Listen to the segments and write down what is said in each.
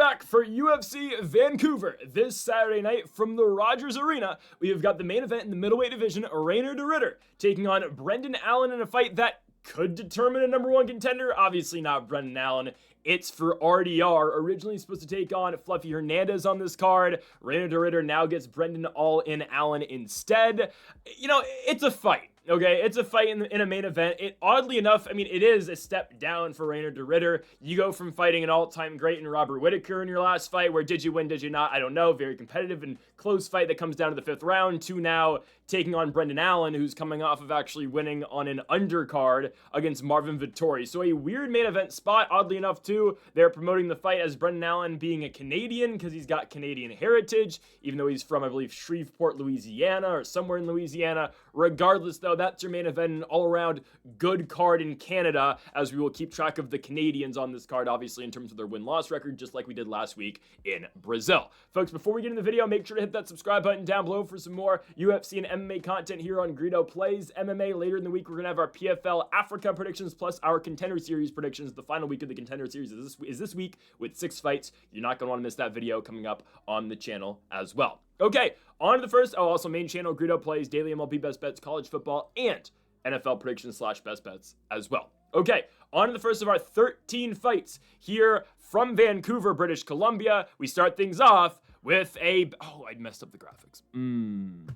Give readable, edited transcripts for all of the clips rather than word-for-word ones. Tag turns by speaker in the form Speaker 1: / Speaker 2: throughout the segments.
Speaker 1: back for UFC Vancouver this Saturday night from the Rogers Arena. We have got the main event in the middleweight division, Reinier taking on Brendan Allen in a fight that could determine a number one contender. Obviously not Brendan Allen. It's for RDR, originally supposed to take on Fluffy Hernandez on this card. Reinier now gets Brendan All-In Allen instead. You know, it's a fight. Okay, it's a fight in a main event. It, oddly enough, I mean, it is a step down for Reinier. You go from fighting an all-time great in Robert Whittaker in your last fight, where did you win, did you not? I don't know. Very competitive and close fight that comes down to the fifth round, to now taking on Brendan Allen, who's coming off of actually winning on an undercard against Marvin Vettori. So a weird main event spot, oddly enough, too. They're promoting the fight as Brendan Allen being a Canadian because he's got Canadian heritage, even though he's from, I believe, Shreveport, Louisiana, or somewhere in Louisiana. Regardless, though, that's your main event, an all-around good card in Canada, as we will keep track of the Canadians on this card, obviously, in terms of their win-loss record, just like we did last week in Brazil. Folks, before we get into the video, make sure to hit that subscribe button down below for some more UFC and MMA content here on Greedo Plays MMA. Later in the week, we're going to have our PFL Africa predictions, plus our Contender Series predictions. The final week of the Contender Series is this week with 6 fights. You're not going to want to miss that video coming up on the channel as well. Okay, on to the first. Oh, also main channel, Greedo Plays, daily MLB best bets, college football, and NFL predictions / best bets as well. Okay, on to the first of our 13 fights here from Vancouver, British Columbia. We start things off with a... Oh, I messed up the graphics.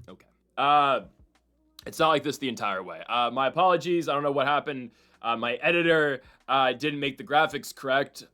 Speaker 1: Okay. It's not like this the entire way. My apologies. I don't know what happened. My editor didn't make the graphics correct.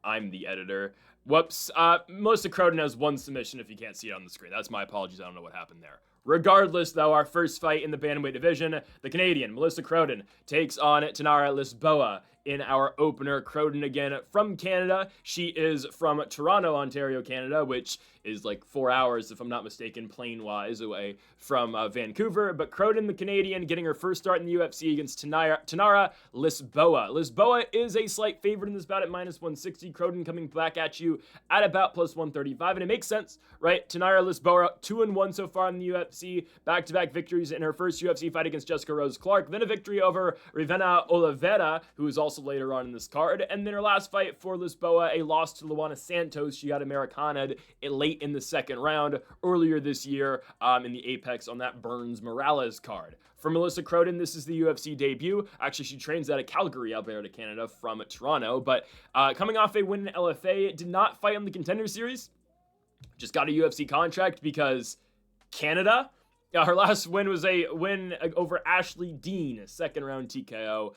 Speaker 1: I'm the editor. Whoops. Melissa Croden has 1 submission if you can't see it on the screen. That's my apologies. I don't know what happened there. Regardless, though, our first fight in the bantamweight division, the Canadian, Melissa Croden, takes on Tainara Lisboa in our opener. Croden, again, from Canada. She is from Toronto, Ontario, Canada, which is like 4 hours, if I'm not mistaken, plane-wise away from Vancouver. But Croden, the Canadian, getting her first start in the UFC against Tainara Lisboa. Lisboa is a slight favorite in this bout at -160. Croden coming back at you at about +135, and it makes sense, right? Tainara Lisboa, 2-1 so far in the UFC, back-to-back victories in her first UFC fight against Jessica Rose Clark, then a victory over Rivena Oliveira, who is also later on in this card, and then her last fight for Lisboa, a loss to Luana Santos. She got Americana'd late in the second round earlier this year in the Apex on that Burns Morales card. For Melissa Croden, this is the UFC debut. Actually, she trains out of Calgary, Alberta, Canada, from Toronto, but coming off a win in LFA, did not fight on the Contender Series, just got a UFC contract because Canada. Her last win was a win over Ashley Dean, a second-round TKO.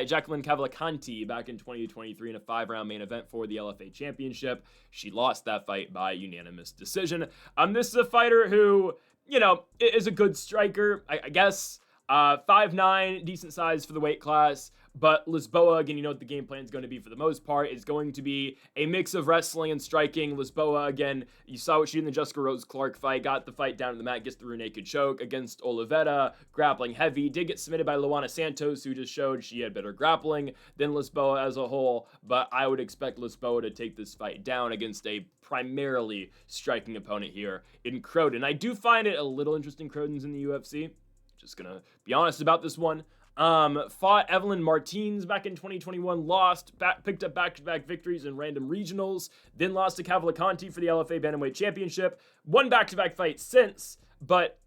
Speaker 1: Jacqueline Cavalcanti back in 2023 in a 5-round main event for the LFA Championship. She lost that fight by unanimous decision. This is a fighter who, you know, is a good striker, I guess. 5'9", decent size for the weight class. But Lisboa, again, you know what the game plan is going to be for the most part. It's going to be a mix of wrestling and striking. Lisboa, again, you saw what she did in the Jessica Rose Clark fight. Got the fight down to the mat, gets through a naked choke against Oliveira. Grappling heavy. Did get submitted by Luana Santos, who just showed she had better grappling than Lisboa as a whole. But I would expect Lisboa to take this fight down against a primarily striking opponent here in Croden. I do find it a little interesting Croden's in the UFC. Just going to be honest about this one. Fought Evelyn Martins back in 2021, lost, picked up back-to-back victories in random regionals, then lost to Cavalcanti for the LFA Bantamweight Championship, won back-to-back fights since, but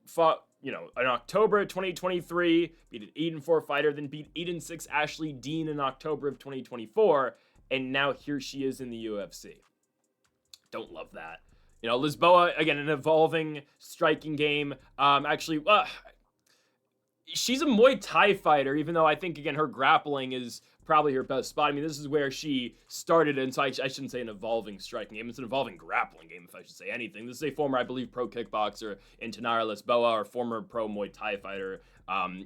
Speaker 1: fought, you know, in October of 2023, beat an 8-4 fighter, then beat 8-6 Ashley Dean in October of 2024, and now here she is in the UFC. Don't love that. You know, Lisboa, again, an evolving striking game. She's a Muay Thai fighter, even though I think, again, her grappling is probably her best spot. I mean, this is where she started, and so I shouldn't say an evolving striking game. It's an evolving grappling game, if I should say anything. This is a former, I believe, pro kickboxer in Tainara Lisboa, or former pro Muay Thai fighter.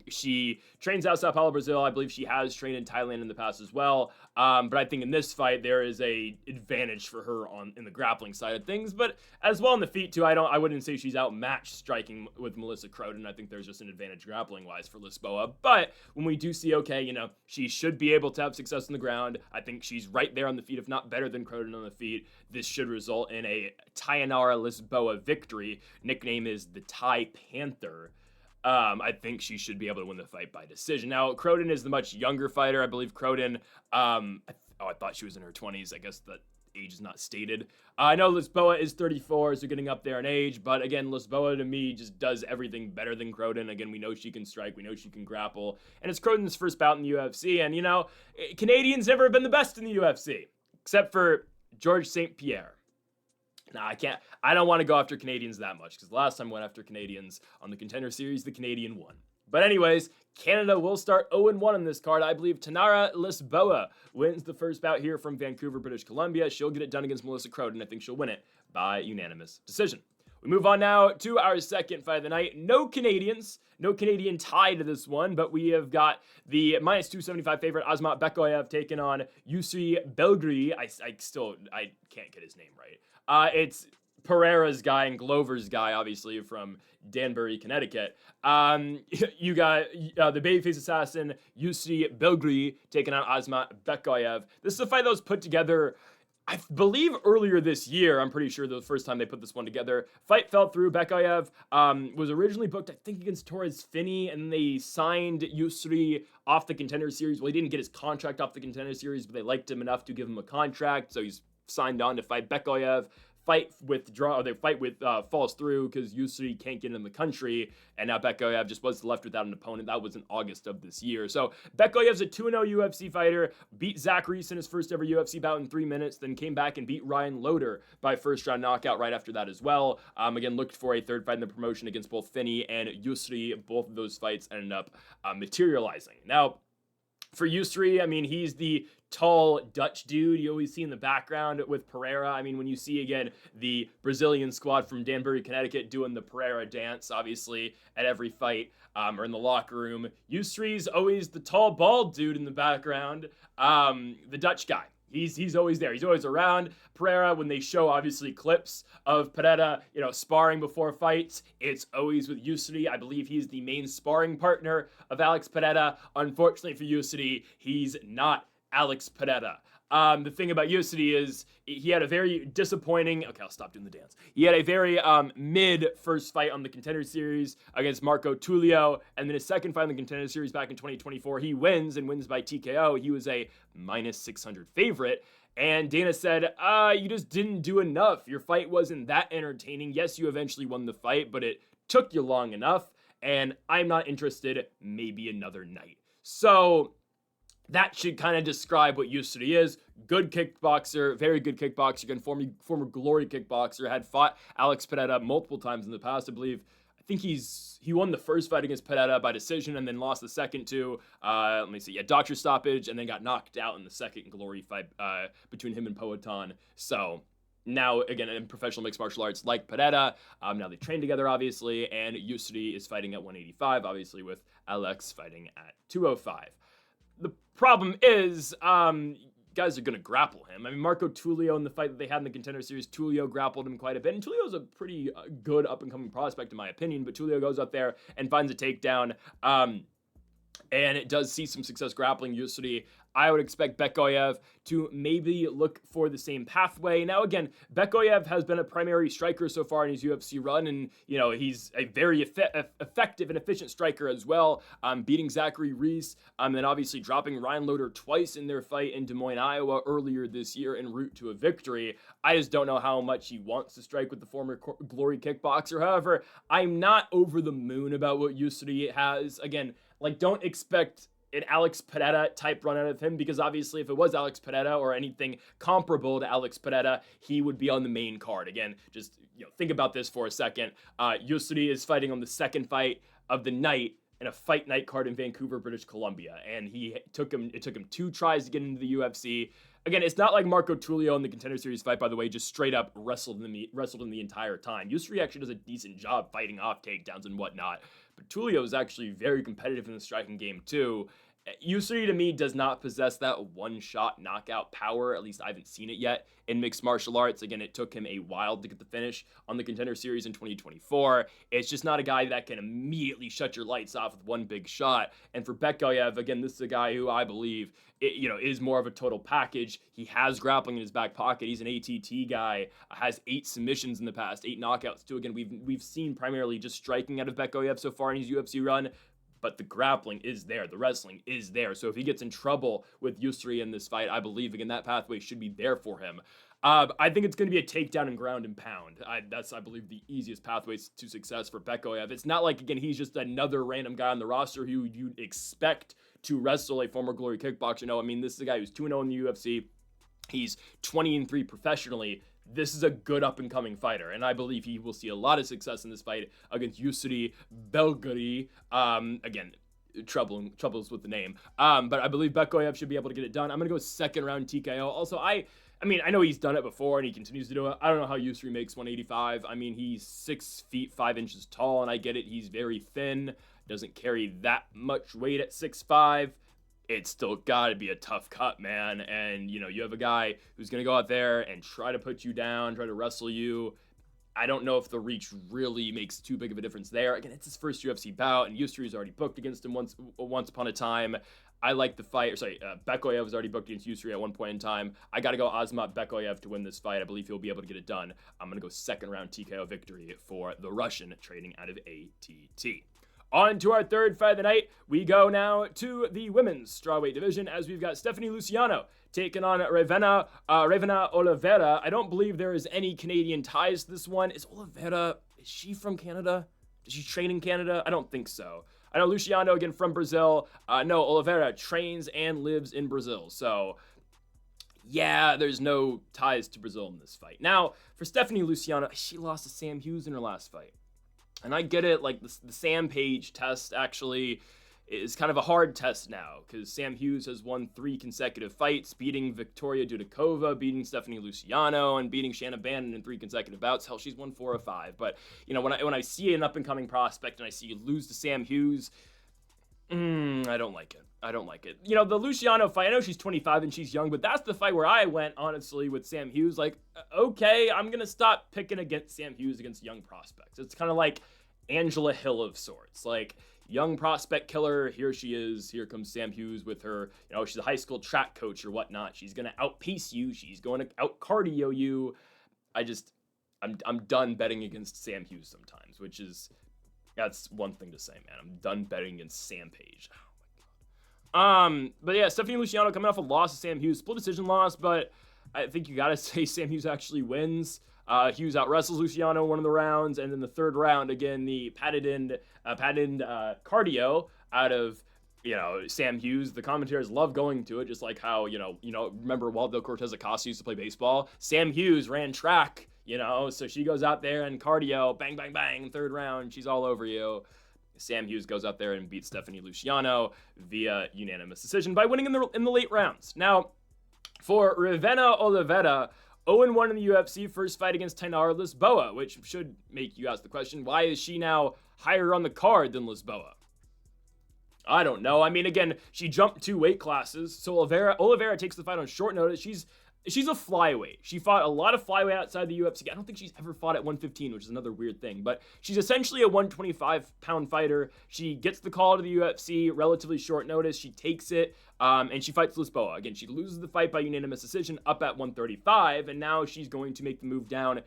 Speaker 1: She trains out Sao Paulo, Brazil. I believe she has trained in Thailand in the past as well. But I think in this fight, there is a advantage for her in the grappling side of things. But as well in the feet, too, I wouldn't say she's outmatched striking with Melissa Croden. I think there's just an advantage grappling-wise for Lisboa. But when we do see, okay, you know, she should be able to have success on the ground. I think she's right there on the feet, if not better than Croden on the feet. This should result in a Tainara Lisboa victory. Nickname is the Thai Panther. I think she should be able to win the fight by decision. Now, Croden is the much younger fighter. I believe Croden, I thought she was in her 20s. I guess that age is not stated. I know Lisboa is 34, so getting up there in age, but again, Lisboa to me just does everything better than Croden. Again, we know she can strike, we know she can grapple, and it's Croden's first bout in the UFC, and Canadians never have been the best in the UFC, except for George St. Pierre. Nah, I don't want to go after Canadians that much, because the last time I went after Canadians on the Contender Series, the Canadian won. But anyways, Canada will start 0-1 on this card. I believe Tanara Lisboa wins the first bout here from Vancouver, British Columbia. She'll get it done against Melissa Croden. I think she'll win it by unanimous decision. We move on now to our second fight of the night. No Canadians, no Canadian tie to this one, but we have got the minus 275 favorite Azamat Bekoev taking on Yusri Belgaroui. I can't get his name right. It's Pereira's guy and Glover's guy, obviously, from Danbury, Connecticut. You got the babyface assassin, Yusri Belgaroui, taking on Azamat Bekoev. This is a fight that was put together, I believe, earlier this year. I'm pretty sure the first time they put this one together. Fight fell through. Bekoev was originally booked, I think, against Torres Finney, and they signed Yusri off the Contender Series. Well, he didn't get his contract off the Contender Series, but they liked him enough to give him a contract, so he's signed on to fight Bekoev. Fight falls through because Yusri can't get in the country, and now Bekoev just was left without an opponent. That was in August of this year. So Bekoev's a 2-0 UFC fighter, beat Zach Reese in his first ever UFC bout in 3 minutes, then came back and beat Ryan Loader by first round knockout right after that as well. Again, looked for a third fight in the promotion against both Finney and Yusri. Both of those fights ended up materializing. Now, for Yusri, I mean, he's the tall Dutch dude you always see in the background with Pereira. I mean, when you see, again, the Brazilian squad from Danbury, Connecticut doing the Pereira dance, obviously, at every fight or in the locker room, Yusri's always the tall, bald dude in the background, the Dutch guy. He's always there. He's always around. Pereira, when they show, obviously, clips of Pereira, sparring before fights, it's always with Yusri. I believe he's the main sparring partner of Alex Pereira. Unfortunately for Yusri, he's not Alex Pereira. The thing about Yusri is he had a very disappointing... Okay, I'll stop doing the dance. He had a very mid first fight on the Contender Series against Marco Tulio, and then his second fight on the Contender Series back in 2024, he wins by TKO. He was a minus 600 favorite, and Dana said, you just didn't do enough. Your fight wasn't that entertaining. Yes, you eventually won the fight, but it took you long enough, and I'm not interested. Maybe another night. So that should kind of describe what Yusri is. Good kickboxer, very good kickboxer. Again, former Glory kickboxer, had fought Alex Pereira multiple times in the past. I think he won the first fight against Pereira by decision and then lost the second to, doctor stoppage, and then got knocked out in the second Glory fight between him and Poatan. So now, again, in professional mixed martial arts like Pereira, now they train together, obviously, and Yusri is fighting at 185, obviously, with Alex fighting at 205. The problem is, guys are going to grapple him. I mean, Marco Tulio in the fight that they had in the Contender Series, Tulio grappled him quite a bit. And Tulio's a pretty good up-and-coming prospect, in my opinion. But Tulio goes up there and finds a takedown. And it does see some success grappling Yusri. I would expect Bekoev to maybe look for the same pathway. Now, again, Bekoev has been a primary striker so far in his UFC run, and, he's a very effective and efficient striker as well, beating Zachary Reese, and then obviously dropping Ryan Loader twice in their fight in Des Moines, Iowa earlier this year en route to a victory. I just don't know how much he wants to strike with the former Glory kickboxer. However, I'm not over the moon about what Yusri has. Again, don't expect an Alex Pereira type run out of him, because obviously if it was Alex Pereira or anything comparable to Alex Pereira, he would be on the main card. Again, just think about this for a second. Yusri is fighting on the second fight of the night in a fight night card in Vancouver, British Columbia, and it took him 2 tries to get into the UFC. Again, it's not like Marco Tulio in the Contender Series fight, by the way, just straight up wrestled him the entire time. Yusri actually does a decent job fighting off takedowns and whatnot, but Tulio is actually very competitive in the striking game too. Yusri, to me, does not possess that one-shot knockout power. At least I haven't seen it yet in mixed martial arts. Again, it took him a while to get the finish on the Contender Series in 2024. It's just not a guy that can immediately shut your lights off with one big shot. And for Bekoev, again, this is a guy who I believe is more of a total package. He has grappling in his back pocket. He's an ATT guy, has 8 submissions in the past, 8 knockouts too. Again, we've seen primarily just striking out of Bekoev so far in his UFC run, but the grappling is there. The wrestling is there. So if he gets in trouble with Yusri in this fight, I believe, again, that pathway should be there for him. I think it's going to be a takedown and ground and pound. That's, I believe, the easiest pathways to success for Bekoev. It's not like, again, he's just another random guy on the roster who you'd expect to wrestle a former Glory kickboxer. No, I mean, this is a guy who's 2-0 in the UFC. He's 20-3 professionally. This is a good up-and-coming fighter, and I believe he will see a lot of success in this fight against Yusri Belgaroui. Again, troubles with the name. But I believe Bekoev should be able to get it done. I'm going to go second round TKO. Also, I mean, I know he's done it before, and he continues to do it. I don't know how Yusri makes 185. I mean, he's 6 feet 5 inches tall, and I get it. He's very thin, doesn't carry that much weight at 6'5". It's still got to be a tough cut, man. And, you know, you have a guy who's going to go out there and try to put you down, try to wrestle you. I don't know if the reach really makes too big of a difference there. Again, it's his first UFC bout, and Yusri's already booked against him once upon a time. I like the fight. Bekoev was already booked against Yusri at one point in time. I got to go Azamat Bekoev to win this fight. I believe he'll be able to get it done. I'm going to go second round TKO victory for the Russian trading out of ATT. On to our third fight of the night. We go now to the women's strawweight division as we've got Stephanie Luciano taking on Ravena Oliveira. I don't believe there is any Canadian ties to this one. Is she from Canada? Does she train in Canada? I don't think so. I know Luciano, again, from Brazil. No, Oliveira trains and lives in Brazil. So, yeah, there's no ties to Brazil in this fight. Now, for Stephanie Luciano, she lost to Sam Hughes in her last fight. And I get it, like, the Sam Page test actually is kind of a hard test now, because Sam Hughes has won 3 consecutive fights, beating Victoria Dudakova, beating Stephanie Luciano, and beating Shanna Bannon in 3 consecutive bouts. Hell, she's won 4 of 5. But, you know, when I see an up-and-coming prospect and I see you lose to Sam Hughes, I don't like it. You know, the Luciano fight, I know she's 25 and she's young, but that's the fight where I went, honestly, with Sam Hughes. Like, okay, I'm going to stop picking against Sam Hughes against young prospects. It's kind of like Angela Hill of sorts. Like, young prospect killer, here she is. Here comes Sam Hughes with her, you know, she's a high school track coach or whatnot. She's going to outpace you. She's going to out-cardio you. I'm done betting against Sam Hughes sometimes, that's one thing to say, man. I'm done betting against Sam Page. But yeah, Stephanie Luciano coming off a loss to Sam Hughes, split decision loss, but I think you gotta say Sam Hughes actually wins. Hughes out-wrestles Luciano in one of the rounds, and then the third round, again, the padded cardio out of, you know, Sam Hughes. The commentators love going to it, just like how, you know, remember Waldo Cortez Acosta used to play baseball? Sam Hughes ran track, you know, so she goes out there and cardio, bang, bang, bang, third round, she's all over you. Sam Hughes goes out there and beats Stephanie Luciano via unanimous decision by winning in the late rounds. Now, for Ravena Oliveira, 0-1 in the UFC, first fight against Tainara Lisboa, which should make you ask the question, why is she now higher on the card than Lisboa? I don't know. I mean, again, she jumped 2 weight classes, so Oliveira takes the fight on short notice. She's a flyweight. She fought a lot of flyweight outside the UFC. I don't think she's ever fought at 115, which is another weird thing. But she's essentially a 125-pound fighter. She gets the call to the UFC, relatively short notice. She takes it, and she fights Lisboa. Again, she loses the fight by unanimous decision up at 135, and now she's going to make the move down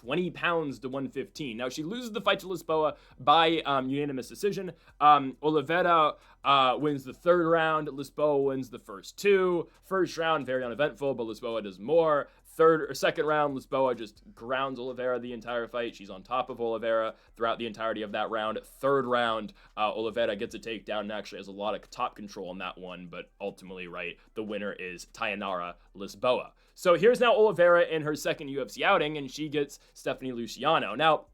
Speaker 1: 20 pounds to 115. Now, she loses the fight to Lisboa by unanimous decision. Oliveira wins the third round. Lisboa wins the first 2. First round, very uneventful, but Lisboa does more. Second round, Lisboa just grounds Oliveira the entire fight. She's on top of Oliveira throughout the entirety of that round. Third round, Oliveira gets a takedown and actually has a lot of top control on that one, but ultimately, right, the winner is Tainara Lisboa. So here's now Oliveira in her second UFC outing, and she gets Stephanie Luciano. Now,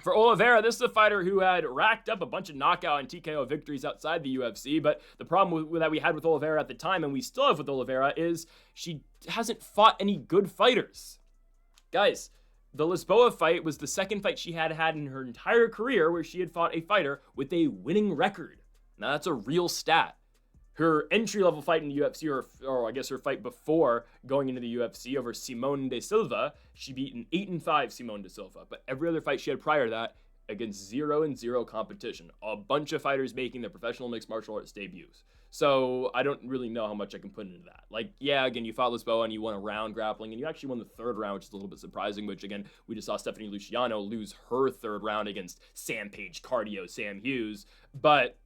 Speaker 1: for Oliveira, this is a fighter who had racked up a bunch of knockout and TKO victories outside the UFC, but the problem that we had with Oliveira at the time, and we still have with Oliveira, is she hasn't fought any good fighters. Guys, the Lisboa fight was the second fight she had in her entire career where she had fought a fighter with a winning record. Now, that's a real stat. Her entry-level fight in the UFC, or I guess her fight before going into the UFC over Simone de Silva, she beat an 8-5 Simone de Silva. But every other fight she had prior to that, against 0-0 competition. A bunch of fighters making their professional mixed martial arts debuts. So I don't really know how much I can put into that. Like, yeah, again, you fought Lisboa and you won a round grappling, and you actually won the third round, which is a little bit surprising, which, again, we just saw Stephanie Luciano lose her third round against Sam Page cardio Sam Hughes. But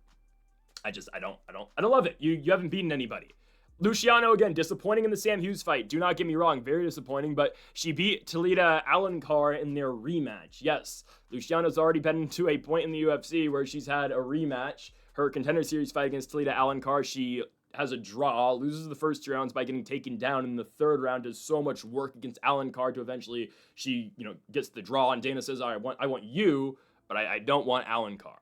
Speaker 1: I don't love it. You haven't beaten anybody. Luciano, again, disappointing in the Sam Hughes fight. Do not get me wrong, very disappointing, but she beat Talita Alencar in their rematch. Yes, Luciano's already been to a point in the UFC where she's had a rematch. Her Contender Series fight against Talita Alencar, she has a draw, loses the first 2 rounds by getting taken down in the 3rd round, does so much work against Alencar to eventually she, gets the draw, and Dana says, I want you, but I don't want Alencar.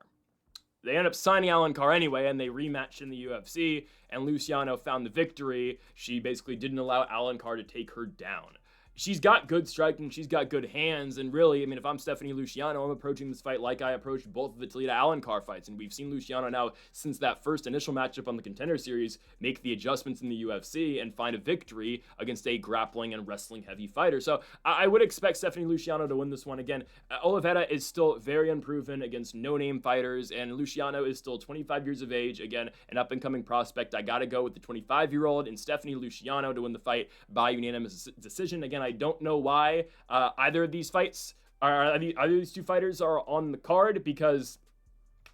Speaker 1: They end up signing Alencar anyway, and they rematched in the UFC, and Luciano found the victory. She basically didn't allow Alencar to take her down. She's got good striking, she's got good hands, and really, if I'm Stephanie Luciano, I'm approaching this fight like I approached both of the Talita Alencar fights, and we've seen Luciano now, since that first initial matchup on the Contender Series, make the adjustments in the UFC and find a victory against a grappling and wrestling heavy fighter. So I would expect Stephanie Luciano to win this one. Again, Oliveira is still very unproven against no-name fighters, and Luciano is still 25 years of age, again, an up-and-coming prospect. I gotta go with the 25-year-old and Stephanie Luciano to win the fight by unanimous decision. Again, I don't know why either of these fights either of these 2 fighters are on the card, because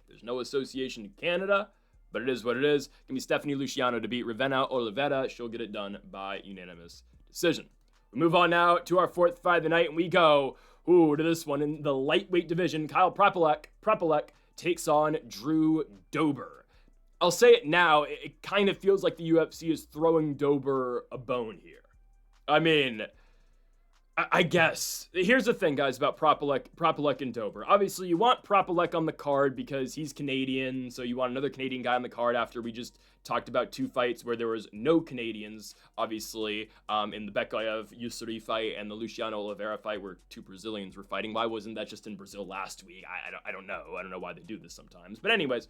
Speaker 1: there's no association to Canada, but it is what it is. Give me Stephanie Luciano to beat Ravenna Oliveira. She'll get it done by unanimous decision. We move on now to our 4th fight of the night, and we go to this one in the lightweight division. Kyle Prepolec takes on Drew Dober. I'll say it now, it kind of feels like the UFC is throwing Dober a bone here. I guess. Here's the thing, guys, about Prepolec and Dober. Obviously, you want Prepolec on the card because he's Canadian, so you want another Canadian guy on the card after we just talked about 2 fights where there was no Canadians, obviously, in the Bekoev Yusuri fight and the Luciano Oliveira fight where 2 Brazilians were fighting. Why wasn't that just in Brazil last week? I don't know. I don't know why they do this sometimes. But anyways,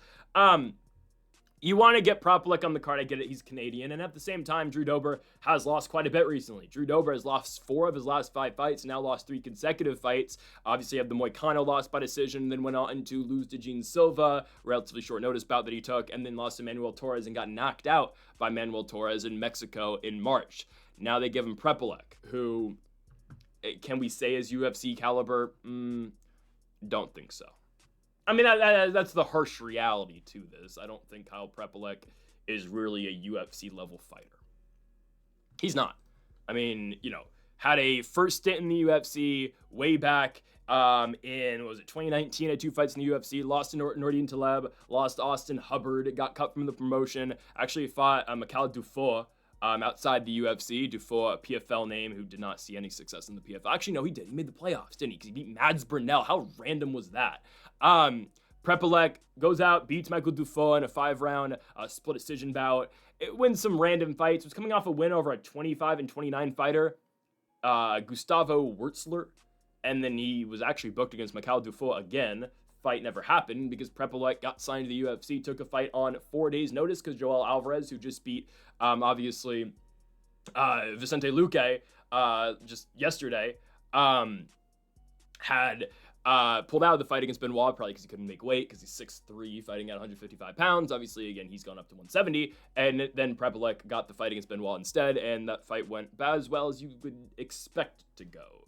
Speaker 1: you want to get Prepolec on the card. I get it. He's Canadian. And at the same time, Drew Dober has lost quite a bit recently. Drew Dober has lost 4 of his last 5 fights, now lost 3 consecutive fights. Obviously, had the Moicano loss by decision, then went on to lose to Gene Silva, relatively short notice bout that he took, and then lost to Manuel Torres and got knocked out by Manuel Torres in Mexico in March. Now they give him Prepolec, who, can we say is UFC caliber? Don't think so. That's the harsh reality to this. I don't think Kyle Prepolec is really a UFC level fighter. He's not. Had a first stint in the UFC way back in, 2019, had 2 fights in the UFC, lost to Nordine Taleb, lost to Austin Hubbard, got cut from the promotion, actually fought Mikhail Dufour outside the UFC. Dufour, a PFL name who did not see any success in the PFL. Actually, no, he did. He made the playoffs, didn't he? Because he beat Mads Burnell. How random was that? Prepolec goes out, beats Michael Dufour in a 5-round split decision bout. It wins some random fights. Was coming off a win over a 25-29 fighter, Gustavo Wurtzler, and then he was actually booked against Mikhail Dufour again. Fight never happened because Prepolec got signed to the UFC, took a fight on 4 days' notice because Joel Alvarez, who just beat, Vicente Luque just yesterday, had pulled out of the fight against Benoit, probably because he couldn't make weight, because he's 6'3", fighting at 155 pounds. Obviously, again, he's gone up to 170, and then Prepolec got the fight against Benoit instead, and that fight went about as well as you would expect to go.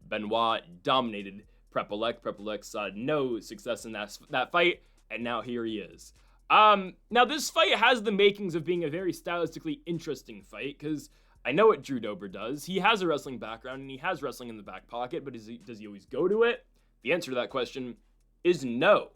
Speaker 1: Benoit dominated Prepolec. Prepolec saw no success in that fight, and now here he is. Now, this fight has the makings of being a very stylistically interesting fight, because I know what Drew Dober does. He has a wrestling background, and he has wrestling in the back pocket, but does he always go to it? The answer to that question is no.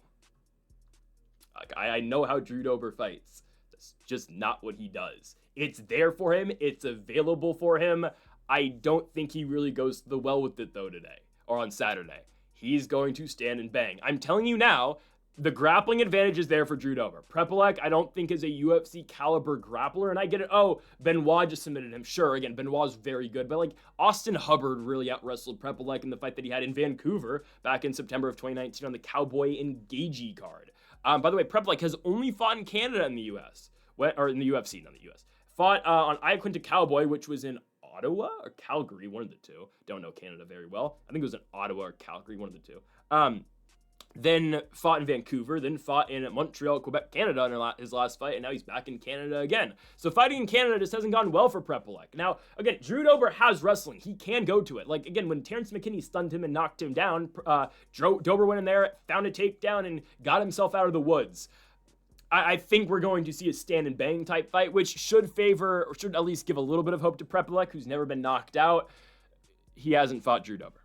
Speaker 1: I know how Drew Dober fights. That's just not what he does. It's there for him. It's available for him. I don't think he really goes to the well with it, though, today or on Saturday. He's going to stand and bang. I'm telling you now, the grappling advantage is there for Drew Dober. Prepolec, I don't think, is a UFC caliber grappler, and I get it. Oh, Benoit just submitted him. Sure, again, Benoit's very good, but Austin Hubbard really out-wrestled Prepolec in the fight that he had in Vancouver back in September of 2019 on the Cowboy Engagey card. By the way, Prepolec has only fought in Canada in the US, or in the UFC, not the US. Fought on Iaquinta Cowboy, which was in Ottawa or Calgary, one of the two. Don't know Canada very well. I think it was in Ottawa or Calgary, one of the two. Then fought in Vancouver, then fought in Montreal, Quebec, Canada in his last fight, and now he's back in Canada again. So fighting in Canada just hasn't gone well for Prepolec. Now, again, Drew Dober has wrestling. He can go to it. Again, when Terrence McKinney stunned him and knocked him down, Dober went in there, found a takedown, and got himself out of the woods. I think we're going to see a stand and bang type fight, which should favor, or should at least give a little bit of hope to Prepolec, who's never been knocked out. He hasn't fought Drew Dober.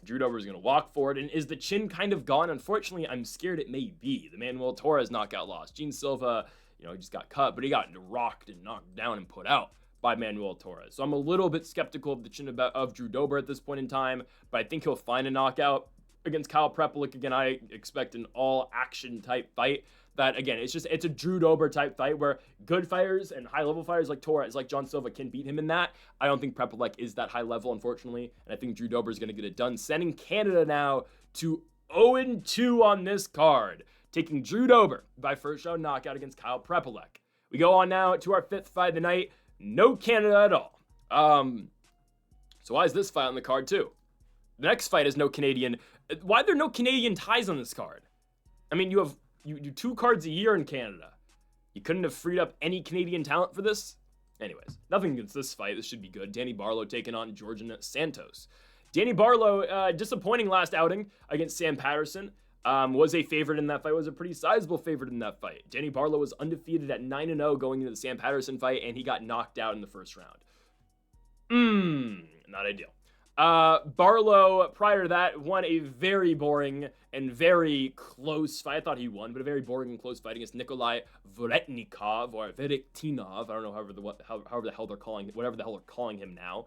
Speaker 1: Drew Dober is going to walk forward, and is the chin kind of gone? Unfortunately, I'm scared it may be. The Manuel Torres knockout loss. Gene Silva, he just got cut, but he got rocked and knocked down and put out by Manuel Torres. So I'm a little bit skeptical of the chin of Drew Dober at this point in time, but I think he'll find a knockout against Kyle Prepolec. Again, I expect an all-action type fight. That, again, it's a Drew Dober type fight where good fighters and high-level fighters like Torres, like John Silva, can beat him in that. I don't think Prepolec is that high level, unfortunately, and I think Drew Dober is going to get it done, sending Canada now to 0-2 on this card, taking Drew Dober by first round knockout against Kyle Prepolec. We go on now to our 5th fight of the night. No Canada at all. So why is this fight on the card too? The next fight is no Canadian. Why are there no Canadian ties on this card? I mean, you do 2 cards a year in Canada. You couldn't have freed up any Canadian talent for this? Anyways, nothing against this fight. This should be good. Danny Barlow taking on Jourdain Santos. Danny Barlow, disappointing last outing against Sam Patterson. Was a favorite in that fight, was a pretty sizable favorite in that fight. Danny Barlow was undefeated at 9-0 going into the Sam Patterson fight, and he got knocked out in the first round. Not ideal. Barlow, prior to that, won a very boring and very close fight. I thought he won, but a very boring and close fight against Nikolai Voretnikov, or Verektinov. I don't know however the hell they're calling, whatever the hell they're calling him now.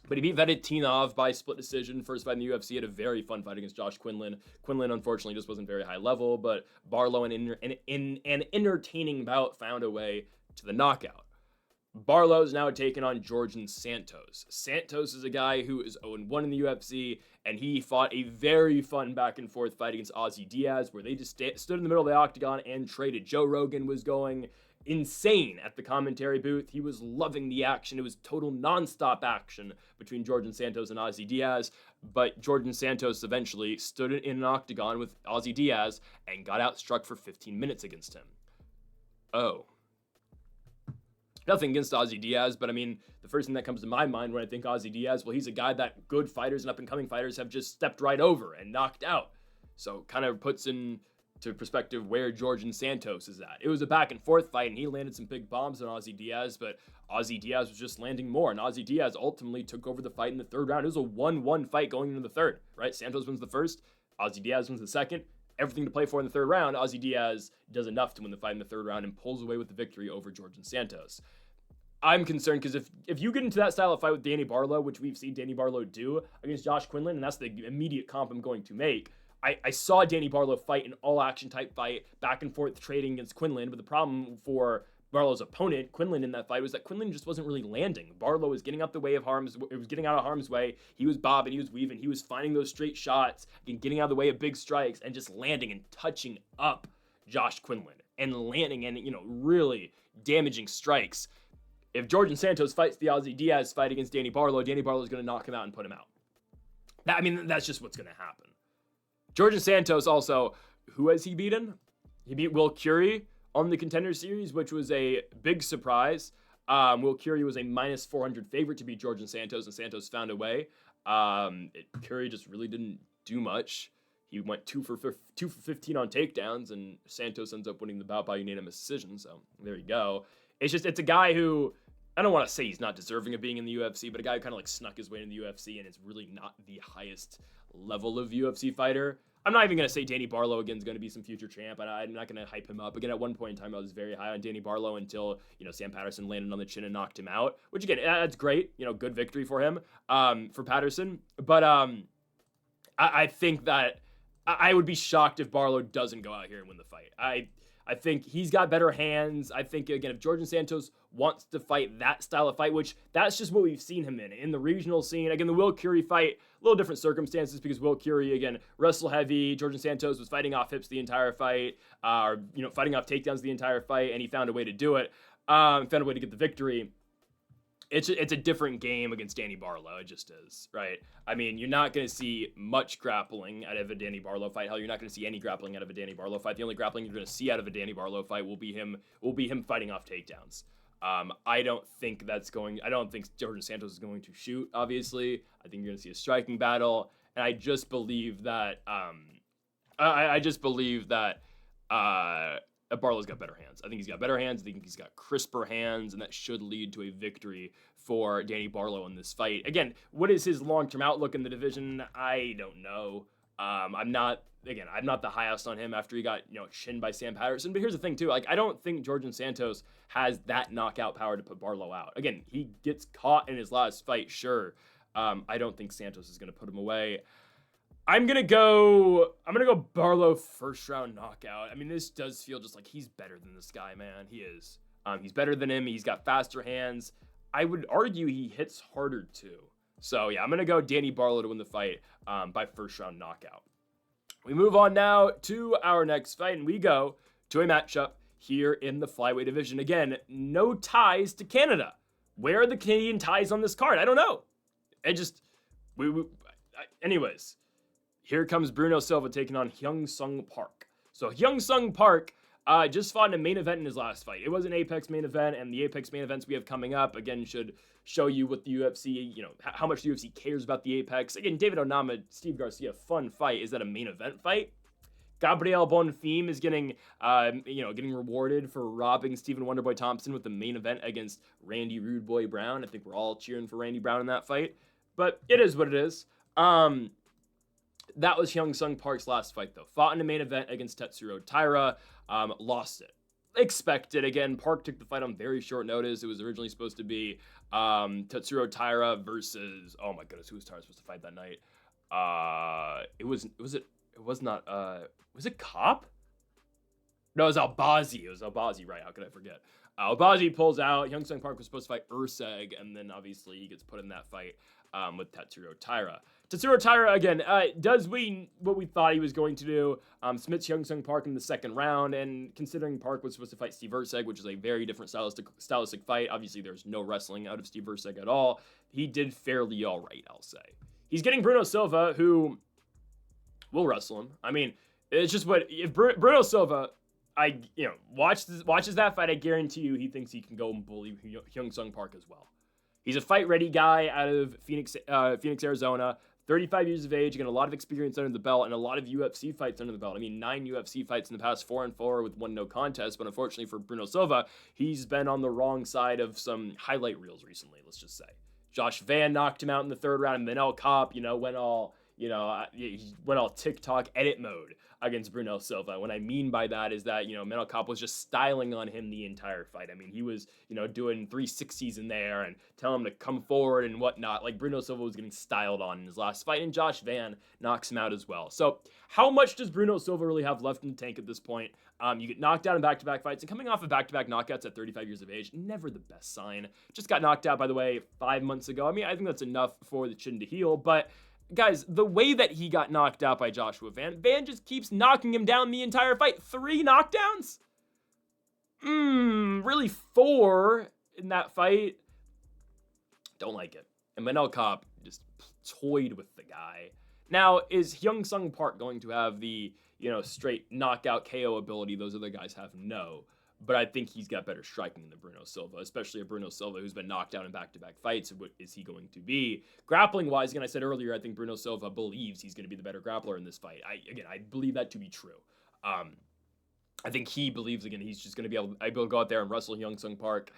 Speaker 1: But he beat Verektinov by split decision. First fight in the UFC. Had a very fun fight against Josh Quinlan. Quinlan, unfortunately, just wasn't very high level, but Barlow, in an entertaining bout, found a way to the knockout. Barlow's now taking on Jourdain Santos. Santos is a guy who is 0-1 in the UFC, and he fought a very fun back-and-forth fight against Ozzy Diaz, where they just stood in the middle of the octagon and traded. Joe Rogan was going insane at the commentary booth. He was loving the action. It was total non-stop action between Jourdain Santos and Ozzy Diaz, but Jourdain Santos eventually stood in an octagon with Ozzy Diaz and got outstruck for 15 minutes against him. Oh. Nothing against Ozzy Diaz, but I mean, the first thing that comes to my mind when I think Ozzy Diaz, well, he's a guy that good fighters and up-and-coming fighters have just stepped right over and knocked out. So kind of puts into perspective where Jourdain Santos is at. It was a back-and-forth fight, and he landed some big bombs on Ozzy Diaz, but Ozzy Diaz was just landing more, and Ozzy Diaz ultimately took over the fight in the third round. It was a 1-1 fight going into the third, right? Santos wins the first, Ozzy Diaz wins the second. Everything to play for in the third round. Ozzy Diaz does enough to win the fight in the third round and pulls away with the victory over Jourdain Santos. I'm concerned because if you get into that style of fight with Danny Barlow, which we've seen Danny Barlow do against Josh Quinlan, and that's the immediate comp I'm going to make, I saw Danny Barlow fight an all-action type fight, back and forth trading against Quinlan, but the problem for Barlow's opponent, Quinlan, in that fight was that Quinlan just wasn't really landing. Barlow was getting out of harm's way. He was bobbing, he was weaving, he was finding those straight shots and getting out of the way of big strikes and just landing and touching up Josh Quinlan and landing and, really damaging strikes. If Jourdain Santos fights the Ozzy Diaz fight against Danny Barlow is going to knock him out and put him out. That's just what's going to happen. Jourdain Santos also, who has he beaten? He beat Will Curie on the Contender Series, which was a big surprise. Will Curie was a minus 400 favorite to beat Jourdain Santos, and Santos found a way. Curie just really didn't do much. He went 2 for 15 on takedowns, and Santos ends up winning the bout by unanimous decision, so there you go. It's a guy who, I don't want to say he's not deserving of being in the UFC, but a guy who kind of snuck his way into the UFC and is really not the highest level of UFC fighter. I'm not even going to say Danny Barlow again is going to be some future champ, and I'm not going to hype him up. Again, at one point in time, I was very high on Danny Barlow until, Sam Patterson landed on the chin and knocked him out, which again, that's great. Good victory for him, for Patterson. But I think that I would be shocked if Barlow doesn't go out here and win the fight. I think he's got better hands. I think, again, if Jourdain Santos wants to fight that style of fight, which that's just what we've seen him in the regional scene. Again, the Will Curie fight, a little different circumstances because Will Curie, again, wrestle heavy. Jourdain Santos was fighting off hips the entire fight, fighting off takedowns the entire fight, and he found a way to do it, found a way to get the victory. It's a different game against Danny Barlow. It just is, right? I mean, you're not going to see much grappling out of a Danny Barlow fight. Hell, you're not going to see any grappling out of a Danny Barlow fight. The only grappling you're going to see out of a Danny Barlow fight will be him fighting off takedowns. I don't think Jourdain Santos is going to shoot, obviously. I think you're going to see a striking battle, and I just believe that Barlow's got better hands. I think he's got better hands. I think he's got crisper hands, and that should lead to a victory for Danny Barlow in this fight. Again, what is his long-term outlook in the division? I don't know. I'm not the highest on him after he got, chinned by Sam Patterson. But here's the thing, too. Like, I don't think Jourdain Santos has that knockout power to put Barlow out. Again, he gets caught in his last fight, sure. I don't think Santos is going to put him away. I'm gonna go Barlow first round knockout. I mean, this does feel just like he's better than this guy, man. He is. He's better than him. He's got faster hands. I would argue he hits harder too. So yeah, I'm gonna go Danny Barlow to win the fight by first round knockout. We move on now to our next fight, and we go to a matchup here in the flyweight division. Again, no ties to Canada. Where are the Canadian ties on this card? I don't know. Anyways. Here comes Bruno Silva taking on Hyung Sung Park. So Hyung Sung Park just fought in a main event in his last fight. It was an Apex main event, and the Apex main events we have coming up, again, should show you what the UFC, how much the UFC cares about the Apex. Again, David Onama, Steve Garcia, fun fight. Is that a main event fight? Gabriel Bonfim is getting rewarded for robbing Stephen Wonderboy Thompson with the main event against Randy Rude Boy Brown. I think we're all cheering for Randy Brown in that fight, but it is what it is. That was Hyung Sung Park's last fight, though. Fought in a main event against Tetsuro Taira. Lost it. Expected. Again, Park took the fight on very short notice. It was originally supposed to be Tetsuro Taira versus... Oh, my goodness. Who was Taira supposed to fight that night? Was it Cop? No, it was Albazi. It was Albazi, right. How could I forget? Albazi pulls out. Hyung Sung Park was supposed to fight Urseg, and then obviously he gets put in that fight with Tetsuro Taira. Tetsuro Taira, again, does what we thought he was going to do. Submits Hyung Sung Park in the second round, and considering Park was supposed to fight Steve Urseg, which is a very different stylistic fight, obviously there's no wrestling out of Steve Urseg at all, he did fairly all right, I'll say. He's getting Bruno Silva, who will wrestle him. I mean, it's just if Bruno Silva... watches that fight, I guarantee you he thinks he can go and bully Hyung Sung Park as well. He's a fight-ready guy out of Phoenix, Arizona, 35 years of age, again, a lot of experience under the belt, and a lot of UFC fights under the belt. I mean, 9 UFC fights in the past, 4-4 with 1 no contest, but unfortunately for Bruno Silva, he's been on the wrong side of some highlight reels recently, let's just say. Josh Van knocked him out in the third round, and Manel Kopp, went all TikTok edit mode against Bruno Silva. What I mean by that is that, Manel Kopp was just styling on him the entire fight. I mean, he was, doing 360s in there and telling him to come forward and whatnot. Like, Bruno Silva was getting styled on in his last fight, and Josh Van knocks him out as well. So, how much does Bruno Silva really have left in the tank at this point? You get knocked out in back-to-back fights, and coming off of back-to-back knockouts at 35 years of age, never the best sign. Just got knocked out, by the way, 5 months ago. I mean, I think that's enough for the chin to heal, but... Guys, the way that he got knocked out by Joshua Van just keeps knocking him down the entire fight. 3 knockdowns? Really 4 in that fight. Don't like it. And Manel Kopp just toyed with the guy. Now, is Hyung Sung Park going to have the, straight knockout KO ability those other guys have? No. But I think he's got better striking than Bruno Silva, especially a Bruno Silva who's been knocked down in back-to-back fights. What is he going to be? Grappling-wise, again, I said earlier, I think Bruno Silva believes he's going to be the better grappler in this fight. I believe that to be true. I think he believes, again, he's just going to be able to go out there and wrestle Hyung Sung Park.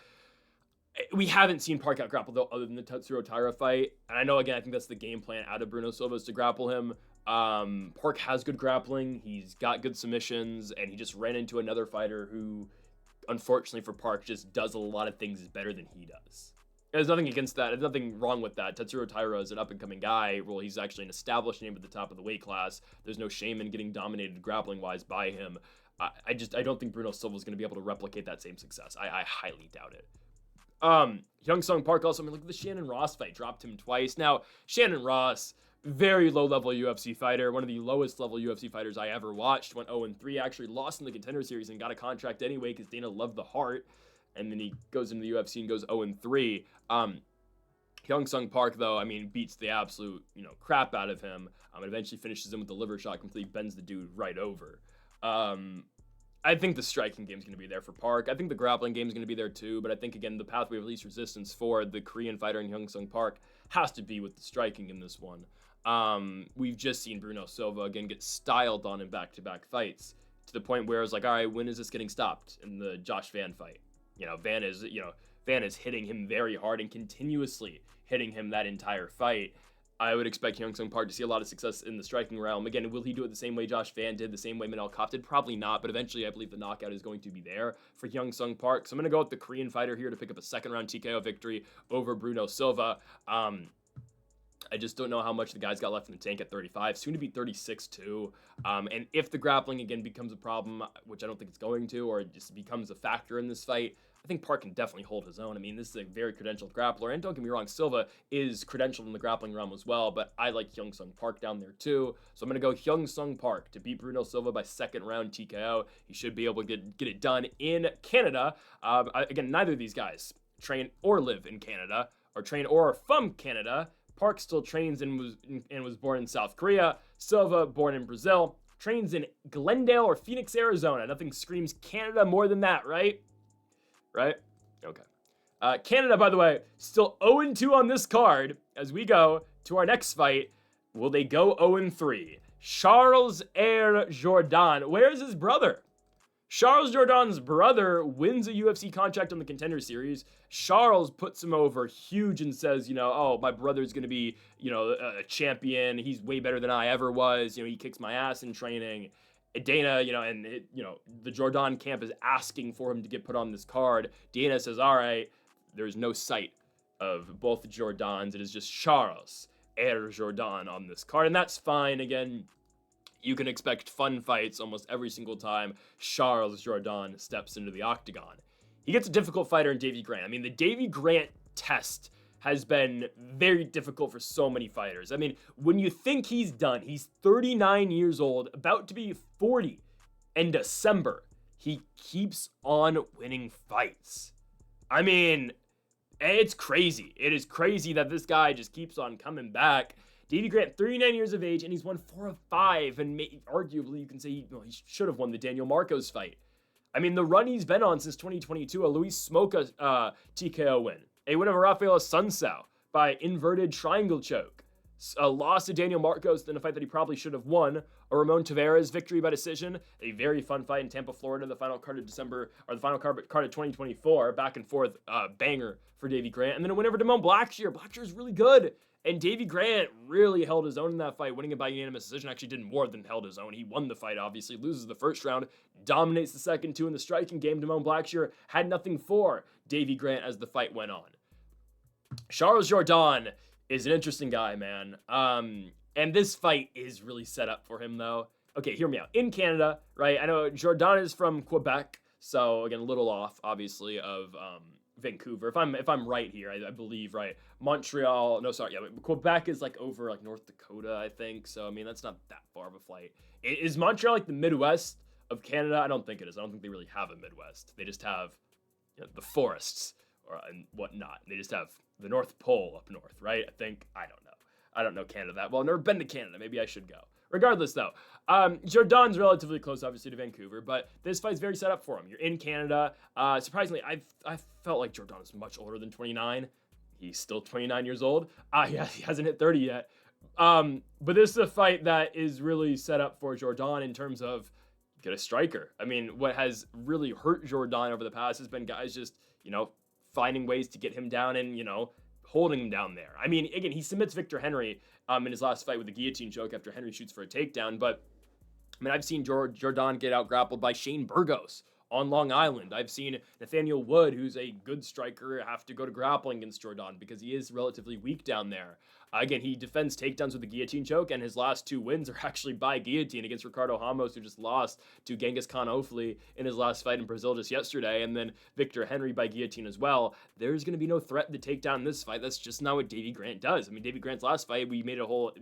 Speaker 1: We haven't seen Park out grapple, though, other than the Tetsuro Taira fight. And I know, again, I think that's the game plan out of Bruno Silva is to grapple him. Park has good grappling. He's got good submissions, and he just ran into another fighter who... unfortunately for Park, just does a lot of things better than he does. There's nothing against that. There's nothing wrong with that. Tetsuro Taira is an up-and-coming guy. Well, he's actually an established name at the top of the weight class. There's no shame in getting dominated grappling-wise by him. I don't think Bruno Silva is going to be able to replicate that same success. I highly doubt it. Hyung Sung Park also, look at the Shannon Ross fight. Dropped him twice. Now, Shannon Ross... very low-level UFC fighter, one of the lowest-level UFC fighters I ever watched. Went 0-3, actually lost in the Contender Series and got a contract anyway because Dana loved the heart. And then he goes into the UFC and goes 0-3. Hyung Sung Park, though, beats the absolute, crap out of him. And eventually finishes him with the liver shot, completely bends the dude right over. I think the striking game is going to be there for Park. I think the grappling game is going to be there too. But I think, again, the pathway of least resistance for the Korean fighter in Hyung Sung Park has to be with the striking in this one. We've just seen Bruno Silva, again, get styled on in back-to-back fights. to the point where it's like, all right, when is this getting stopped in the Josh Van fight? Van is hitting him very hard and continuously hitting him that entire fight. I would expect Hyung Sung Park to see a lot of success in the striking realm. Again, will he do it the same way Josh Van did, the same way Manel Kape did? Probably not, but eventually I believe the knockout is going to be there for Hyung Sung Park. So I'm going to go with the Korean fighter here to pick up a second-round TKO victory over Bruno Silva. I just don't know how much the guy's got left in the tank at 35, soon to be 36 too. And if the grappling again becomes a problem, which I don't think it's going to, or it just becomes a factor in this fight, I think Park can definitely hold his own. I mean, this is a very credentialed grappler, and don't get me wrong, Silva is credentialed in the grappling realm as well, but I like Hyung Sung Park down there too. So I'm going to go Hyung Sung Park to beat Bruno Silva by second round TKO. He should be able to get it done in Canada. Again, neither of these guys train or live in Canada, or train or are from Canada. Park still trains and was born in South Korea. Silva, born in Brazil, trains in Glendale or Phoenix, Arizona. Nothing screams Canada more than that, right? Right? Okay. Canada, by the way, still 0-2 on this card as we go to our next fight. Will they go 0-3? Charles Jourdain. Where's his brother? Charles Jourdain's brother wins a UFC contract on the Contender Series. Charles puts him over huge and says, oh, my brother's going to be, a champion. He's way better than I ever was. He kicks my ass in training. Dana, the Jourdain camp is asking for him to get put on this card. Dana says, all right, there's no sight of both Jourdains. It is just Charles Jourdain on this card, and that's fine. Again, you can expect fun fights almost every single time Charles Jourdain steps into the octagon. He gets a difficult fighter in Davy Grant. I mean, the Davy Grant test has been very difficult for so many fighters. I mean, when you think he's done, he's 39 years old, about to be 40 in December. He keeps on winning fights. I mean, it's crazy. It is crazy that this guy just keeps on coming back. Davy Grant, 39 years of age, and he's won 4 of 5, and arguably you can say he should have won the Daniel Marcos fight. I mean, the run he's been on since 2022, a Luis Smoka TKO win, a win over Rafael Assunção by inverted triangle choke, a loss to Daniel Marcos in a fight that he probably should have won, a Ramon Tavares victory by decision, a very fun fight in Tampa, Florida, the final card of the final card of 2024, back and forth banger for Davy Grant, and then a win over Damone Blackshear. Blackshear's really good. And Davy Grant really held his own in that fight, winning it by unanimous decision. Actually did more than held his own. He won the fight, obviously, loses the first round, dominates the second two in the striking game. Damone Blackshear had nothing for Davy Grant as the fight went on. Charles Jourdain is an interesting guy, man. And this fight is really set up for him, though. Okay, hear me out. In Canada, right, I know Jourdain is from Quebec, so, again, a little off, obviously, of Vancouver. If I'm right here, I believe, right. Montreal, no, sorry, yeah, Quebec is like over like North Dakota, I think. So, I mean, that's not that far of a flight. Is Montreal like the Midwest of Canada? I don't think it is. I don't think they really have a Midwest. They just have the forests and whatnot. They just have the North Pole up north, right? I think. I don't know. I don't know Canada that well. I've never been to Canada. Maybe I should go. Regardless, though, Jourdain's relatively close, obviously, to Vancouver, but this fight's very set up for him. You're in Canada. Surprisingly, I felt like Jourdain is much older than 29. He's still 29 years old. Yeah, he hasn't hit 30 yet. But this is a fight that is really set up for Jourdain in terms of get a striker. I mean, what has really hurt Jourdain over the past has been guys just, finding ways to get him down and, holding him down there. I mean, again, he submits Victor Henry in his last fight with the guillotine choke after Henry shoots for a takedown. But, I mean, I've seen Jourdain get out grappled by Shane Burgos on Long Island. I've seen Nathaniel Wood, who's a good striker, have to go to grappling against Jourdain because he is relatively weak down there. Again, he defends takedowns with the guillotine choke, and his last 2 wins are actually by guillotine against Ricardo Ramos, who just lost to Genghis Khan Ofli in his last fight in Brazil just yesterday, and then Victor Henry by guillotine as well. There's going to be no threat to take down this fight. That's just not what Davy Grant does. I mean, Davy Grant's last fight, we made a whole,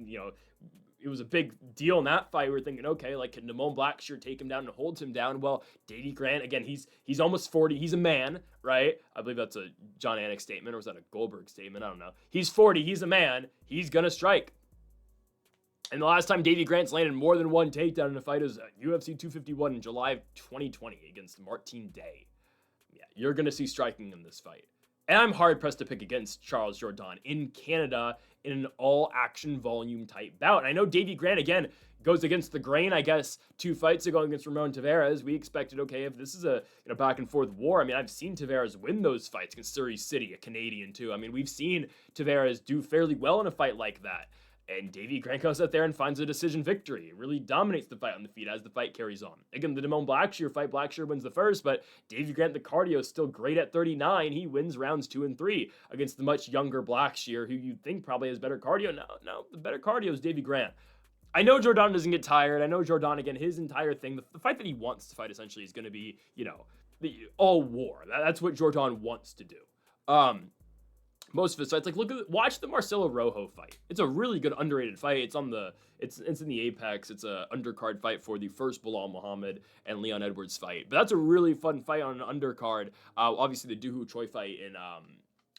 Speaker 1: it was a big deal in that fight. We were thinking, okay, like, can Damone Blackshear take him down and hold him down? Well, Davy Grant, again, he's almost 40. He's a man, right? I believe that's a John Anik statement, or was that a Goldberg statement? I don't know. He's 40. He's a man. He's going to strike. And the last time Davy Grant's landed more than one takedown in a fight is UFC 251 in July of 2020 against Martin Day. Yeah, you're going to see striking in this fight. And I'm hard-pressed to pick against Charles Jourdain in Canada in an all-action volume type bout. And I know Davey Grant, again, goes against the grain, I guess. 2 fights ago against Ramon Tavares, we expected, okay, if this is a back-and-forth war, I mean, I've seen Tavares win those fights against Surrey City, a Canadian, too. I mean, we've seen Tavares do fairly well in a fight like that. And Davey Grant goes out there and finds a decision victory. Really dominates the fight on the feet as the fight carries on. Again, the Damone Blackshear fight, Blackshear wins the first, but Davey Grant, the cardio is still great at 39. He wins rounds 2 and 3 against the much younger Blackshear, who you'd think probably has better cardio. No, the better cardio is Davey Grant. I know Jourdain doesn't get tired. I know Jourdain, again, his entire thing, the fight that he wants to fight essentially is going to be, the all war. That's what Jourdain wants to do. Most of his fights, watch the Marcelo Rojo fight. It's a really good underrated fight. It's in the Apex. It's a undercard fight for the first Bilal Muhammad and Leon Edwards fight. But that's a really fun fight on an undercard. Obviously the Dooho Choi fight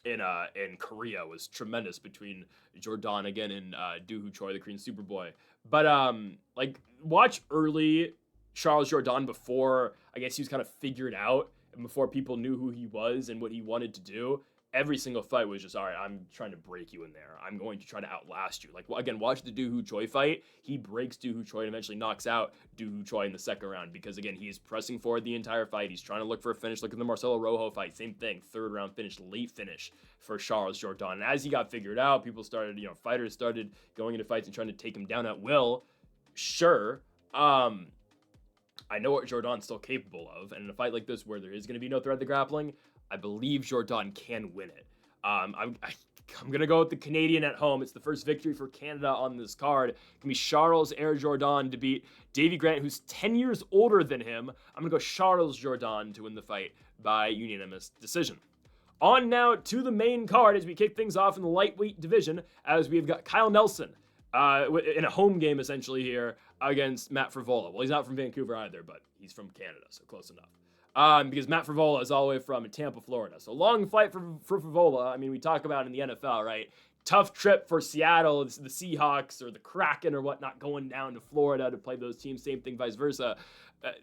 Speaker 1: in Korea was tremendous between Jourdain again and Dooho Choi, the Korean Superboy. But watch early Charles Jourdain before I guess he was kind of figured out and before people knew who he was and what he wanted to do. Every single fight was just, all right, I'm trying to break you in there. I'm going to try to outlast you. Again, watch the Dooho Choi fight. He breaks Dooho Choi and eventually knocks out Dooho Choi in the second round because, again, he's pressing forward the entire fight. He's trying to look for a finish. Look at the Marcelo Rojo fight. Same thing. Third round finish, late finish for Charles Jourdain. And as he got figured out, people started, fighters started going into fights and trying to take him down at will. Sure. I know what Jourdain's still capable of. And in a fight like this where there is going to be no threat of the grappling, I believe Jourdain can win it. I'm going to go with the Canadian at home. It's the first victory for Canada on this card. It's going to be Charles Jourdain to beat Davey Grant, who's 10 years older than him. I'm going to go Charles Jourdain to win the fight by unanimous decision. On now to the main card as we kick things off in the lightweight division, as we've got Kyle Nelson in a home game essentially here against Matt Frevola. Well, he's not from Vancouver either, but he's from Canada, so close enough. Because Matt Frevola is all the way from Tampa, Florida. So long flight for Frevola. I mean, we talk about in the NFL, right? Tough trip for Seattle, the Seahawks or the Kraken or whatnot, going down to Florida to play those teams. Same thing, vice versa.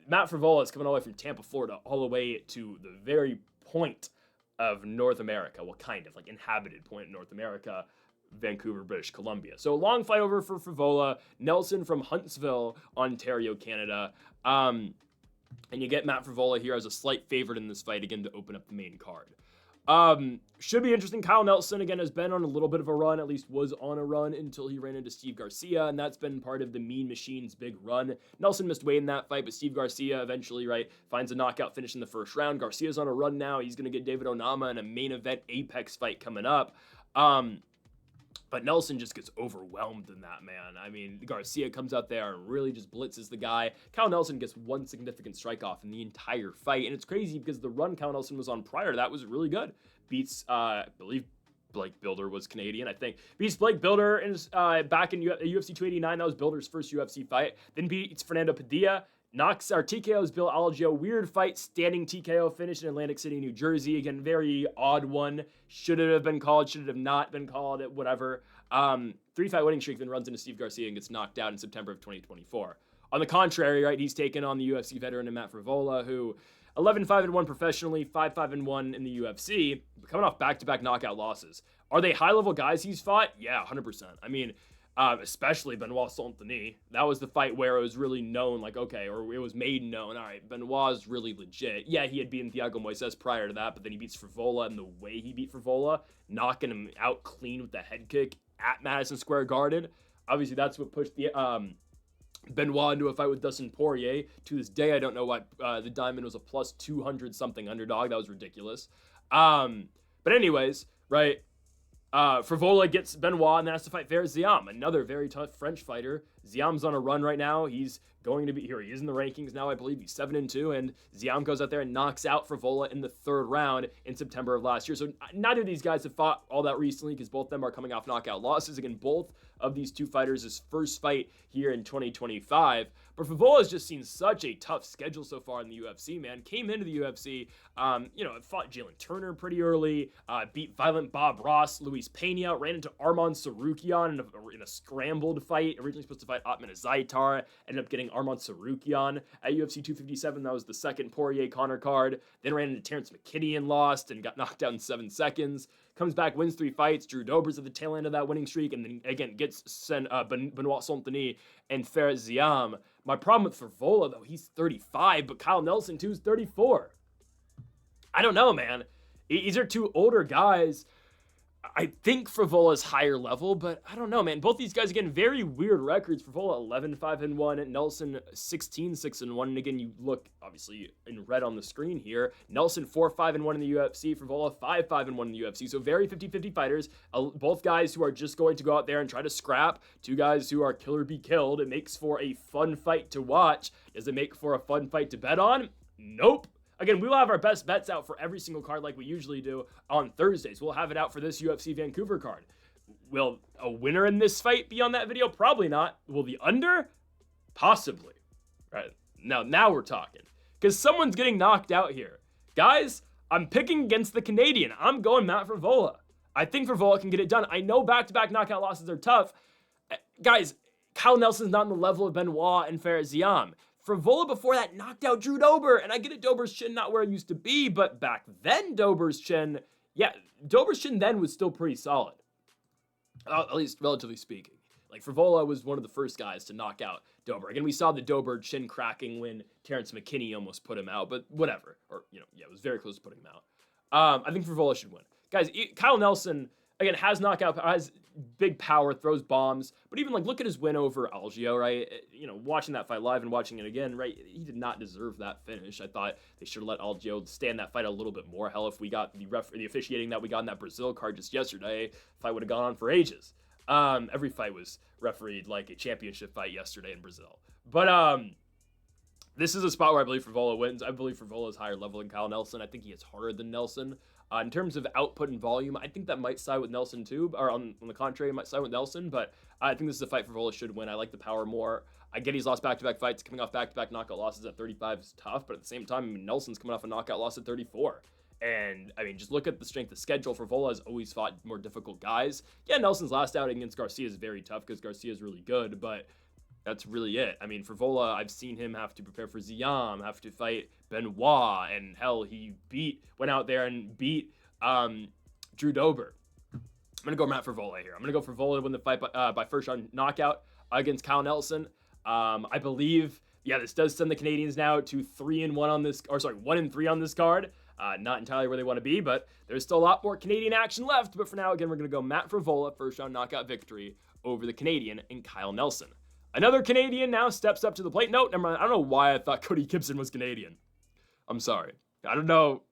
Speaker 1: Matt Frevola is coming all the way from Tampa, Florida, all the way to the very point of North America. Well, kind of, inhabited point in North America, Vancouver, British Columbia. So a long flight over for Frevola. Nelson from Huntsville, Ontario, Canada. And you get Matt Frevola here as a slight favorite in this fight, again, to open up the main card. Should be interesting. Kyle Nelson, again, has been on a little bit of a run, at least was on a run until he ran into Steve Garcia, and that's been part of the Mean Machine's big run. Nelson missed weight in that fight, but Steve Garcia eventually, finds a knockout finish in the first round. Garcia's on a run now. He's going to get David Onama in a main event Apex fight coming up. But Nelson just gets overwhelmed in that, man. I mean, Garcia comes out there and really just blitzes the guy. Kyle Nelson gets one significant strike off in the entire fight. And it's crazy because the run Kyle Nelson was on prior to that was really good. Beats, I believe Blake Bilder was Canadian, I think. Beats Blake Bilder back in UFC 289. That was Bilder's first UFC fight. Then beats Fernando Padilla. Knocks our TKO's Bill Algeo. Weird fight, standing TKO finish in Atlantic City, New Jersey. Again, very odd one. Should it have been called? Should it have not been called? Whatever. 3-fight winning streak, then runs into Steve Garcia and gets knocked out in September of 2024. On the contrary, he's taken on the UFC veteran Matt Frevola, who 11-5-1 professionally, 5-5-1 in the UFC, coming off back-to-back knockout losses. Are they high-level guys he's fought? Yeah, 100%. I mean, especially Benoit Saint-Denis. That was the fight where it was really known, or it was made known, all right, Benoit's really legit. Yeah, he had beaten Thiago Moises prior to that, but then he beats Frevola, and the way he beat Frevola, knocking him out clean with the head kick at Madison Square Garden. Obviously, that's what pushed the Benoit into a fight with Dustin Poirier. To this day, I don't know why the Diamond was a plus 200-something underdog. That was ridiculous. But anyways, Frevola gets Benoit and then has to fight Vera Ziam, another very tough French fighter. Ziam's on a run right now. He's going to be here. He is in the rankings now, I believe. He's 7-2, and Ziam goes out there and knocks out Frevola in the third round in September of last year. So neither of these guys have fought all that recently because both of them are coming off knockout losses. Again, both of these two fighters' first fight here in 2025. But Frevola's just seen such a tough schedule so far in the UFC, man. Came into the UFC, fought Jalen Turner pretty early, beat Violent Bob Ross, Louis Luis Pena ran into Arman Sarukian in a scrambled fight. Originally supposed to fight Atman Zaitar. Ended up getting Arman Sarukian at UFC 257. That was the second Poirier-Conor card. Then ran into Terrence McKinney and lost and got knocked out in 7 seconds. Comes back, wins 3 fights. Drew Dober's at the tail end of that winning streak. And then, again, gets Benoit Saint-Denis and Fares Ziam. My problem with Frevola, though, he's 35, but Kyle Nelson, too, is 34. I don't know, man. These are 2 older guys. I think Frevola's higher level, but I don't know, man. Both these guys, again, very weird records. Frevola 11-5-1, Nelson 16-6-1. And again, you look, obviously, in red on the screen here. Nelson 4-5-1 in the UFC. Frevola 5-5-1 in the UFC. So very 50-50 fighters. Both guys who are just going to go out there and try to scrap. 2 guys who are kill or be killed. It makes for a fun fight to watch. Does it make for a fun fight to bet on? Nope. Again, we will have our best bets out for every single card like we usually do on Thursdays. We'll have it out for this UFC Vancouver card. Will a winner in this fight be on that video? Probably not. Will the under? Possibly. Right. Now we're talking. Because someone's getting knocked out here. Guys, I'm picking against the Canadian. I'm going Matt Frevola. I think Frevola can get it done. I know back-to-back knockout losses are tough. Guys, Kyle Nelson's not on the level of Benoit and Fares Ziam. Frevola before that knocked out Drew Dober, and I get it, Dober's chin not where it used to be, but back then Dober's chin then was still pretty solid, at least relatively speaking. Like, Frevola was one of the first guys to knock out Dober. Again, we saw the Dober chin cracking when Terrence McKinney almost put him out, but whatever. Or, it was very close to putting him out. I think Frevola should win. Guys, Kyle Nelson, again, has big power, throws bombs, but even, look at his win over Algio, right? Watching that fight live and watching it again, right? He did not deserve that finish. I thought they should have let Algio stand that fight a little bit more. Hell, if we got the officiating that we got in that Brazil card just yesterday, fight would have gone on for ages. Every fight was refereed like a championship fight yesterday in Brazil. But this is a spot where I believe Frevola wins. I believe Frevola is higher level than Kyle Nelson. I think he hits harder than Nelson. In terms of output and volume, I think that might side with Nelson too, or on the contrary, it might side with Nelson, but I think this is a fight Frevola should win. I like the power more. I get he's lost back-to-back fights. Coming off back-to-back knockout losses at 35 is tough, but at the same time, Nelson's coming off a knockout loss at 34. And, just look at the strength of schedule. Frevola has always fought more difficult guys. Yeah, Nelson's last outing against Garcia is very tough because Garcia is really good, but that's really it. Frevola, I've seen him have to prepare for Ziam, have to fight Benoit, and hell, he went out there and beat Drew Dober. I'm going to go Matt Frevola here. I'm going to go Frevola to win the fight by first round knockout against Kyle Nelson. I believe, this does send the Canadians now to 1-3 on this card. Not entirely where they want to be, but there's still a lot more Canadian action left. But for now, again, we're going to go Matt Frevola, first round knockout victory over the Canadian and Kyle Nelson. Another Canadian now steps up to the plate. No, never mind. I don't know why I thought Cody Gibson was Canadian. I'm sorry. I don't know.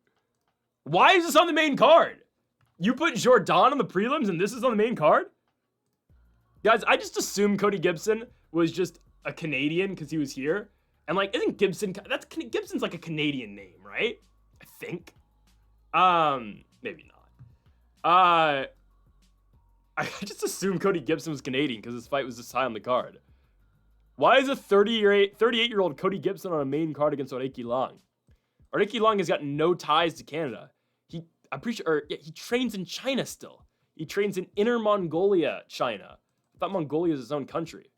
Speaker 1: Why is this on the main card? You put Jourdain on the prelims and this is on the main card? Guys, I just assumed Cody Gibson was just a Canadian because he was here. And isn't Gibson, Gibson's like a Canadian name, right? I think. Maybe not. I just assumed Cody Gibson was Canadian because his fight was this high on the card. Why is a 38-year-old Cody Gibson on a main card against Aoriqileng? Aoriqileng has got no ties to Canada. I'm pretty sure, he trains in China still. He trains in Inner Mongolia, China. I thought Mongolia is its own country.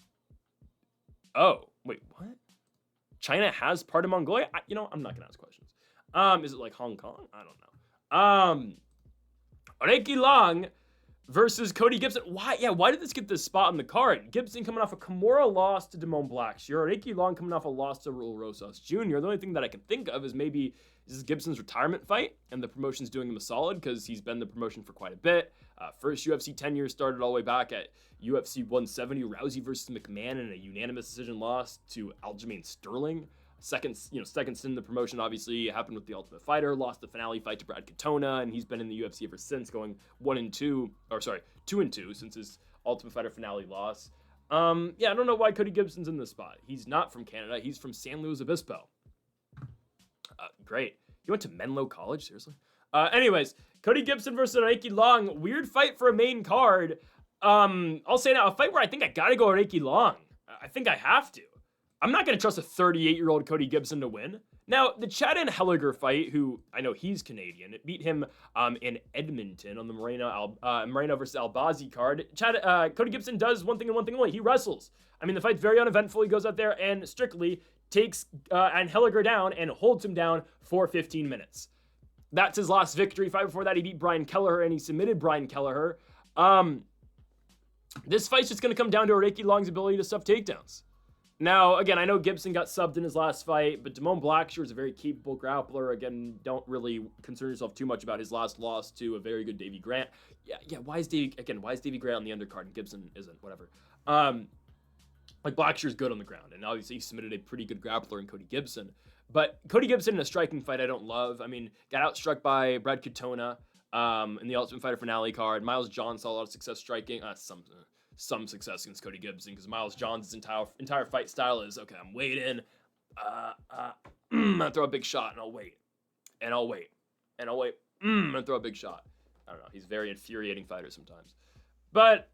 Speaker 1: Oh, wait, what? China has part of Mongolia? I'm not gonna ask questions. Is it like Hong Kong? I don't know. Aoriqileng versus Cody Gibson. Why did this get this spot on the card? Gibson coming off a Kimura loss to Damon Blackshear. Aoriqileng coming off a loss to Raul Rosas Jr. The only thing that I can think of is maybe this is Gibson's retirement fight, and the promotion's doing him a solid because he's been the promotion for quite a bit. First UFC 10 years started all the way back at UFC 170, Rousey versus McMahon in a unanimous decision loss to Aljamain Sterling. Second stint in the promotion obviously happened with the Ultimate Fighter, lost the finale fight to Brad Katona, and he's been in the UFC ever since, going 2-2 since his Ultimate Fighter finale loss. I don't know why Cody Gibson's in this spot. He's not from Canada. He's from San Luis Obispo. Great. You went to Menlo College? Seriously? Anyways, Cody Gibson versus Aoriqileng. Weird fight for a main card. I'll say now, a fight where I think I gotta go Aoriqileng. I think I have to. I'm not going to trust a 38-year-old Cody Gibson to win. Now, the Chad and Helliger fight, who I know he's Canadian, it beat him in Edmonton on the Moreno versus Albazi card. Cody Gibson does one thing and one thing only. He wrestles. I mean, the fight's very uneventful. He goes out there and strictly takes Helliger down and holds him down for 15 minutes. That's his last victory. Fight before that, he beat Brian Kelleher and he submitted Brian Kelleher. This fight's just going to come down to Aoriqileng's ability to stuff takedowns. Now, again, I know Gibson got subbed in his last fight, but Damone Blackshear is a very capable grappler. Again, don't really concern yourself too much about his last loss to a very good Davey Grant. Yeah, why is Davey Grant on the undercard and Gibson isn't? Whatever. Like, Blackshear's good on the ground, and obviously he submitted a pretty good grappler in Cody Gibson. But Cody Gibson in a striking fight I don't love. I mean, got outstruck by Brad Katona in the Ultimate Fighter finale card. Miles John saw a lot of success striking. Some success against Cody Gibson, because Miles John's entire fight style is, okay, I'm waiting, I'm gonna throw a big shot, and I'll wait, and I'll wait, and I'll wait, I'm gonna throw a big shot. I don't know, he's a very infuriating fighter sometimes. But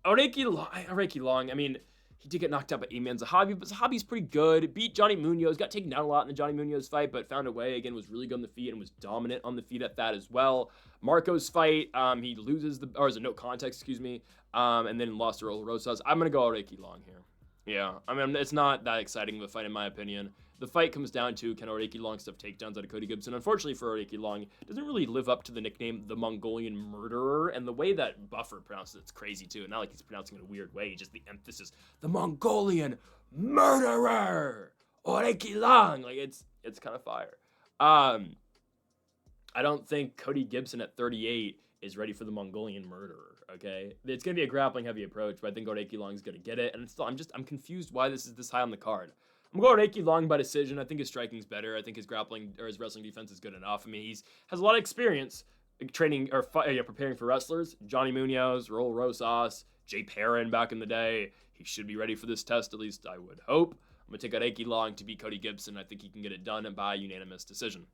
Speaker 1: Aoriqileng, I mean, he did get knocked out by Eman Zahabi, but Zahabi's pretty good. Beat Johnny Munoz, got taken down a lot in the Johnny Munoz fight, but found a way, again, was really good on the feet and was dominant on the feet at that as well. Marco's fight, he loses is a no contest, excuse me, and then lost to Rosas. I'm going to go Aoriqileng here. Yeah, I mean, it's not that exciting of a fight in my opinion. The fight comes down to, can Aoriqileng stuff takedowns out of Cody Gibson? Unfortunately for Aoriqileng, doesn't really live up to the nickname the Mongolian Murderer, and the way that Buffer pronounces it's crazy too. Not like he's pronouncing it in a weird way, just the emphasis, the Mongolian Murderer, Aoriqileng, like it's kind of fire. I don't think Cody Gibson at 38 is ready for the Mongolian Murderer, okay? It's going to be a grappling heavy approach, but I think Aoriqileng is going to get it, and still, I'm confused why this is this high on the card. I'm going Aoriqileng by decision. I think his striking's better. I think his grappling or his wrestling defense is good enough. I mean, has a lot of experience training or preparing for wrestlers. Johnny Munoz, Raul Rosas, Jay Perrin back in the day. He should be ready for this test, at least I would hope. I'm going to take Aoriqileng to beat Cody Gibson. I think he can get it done by unanimous decision.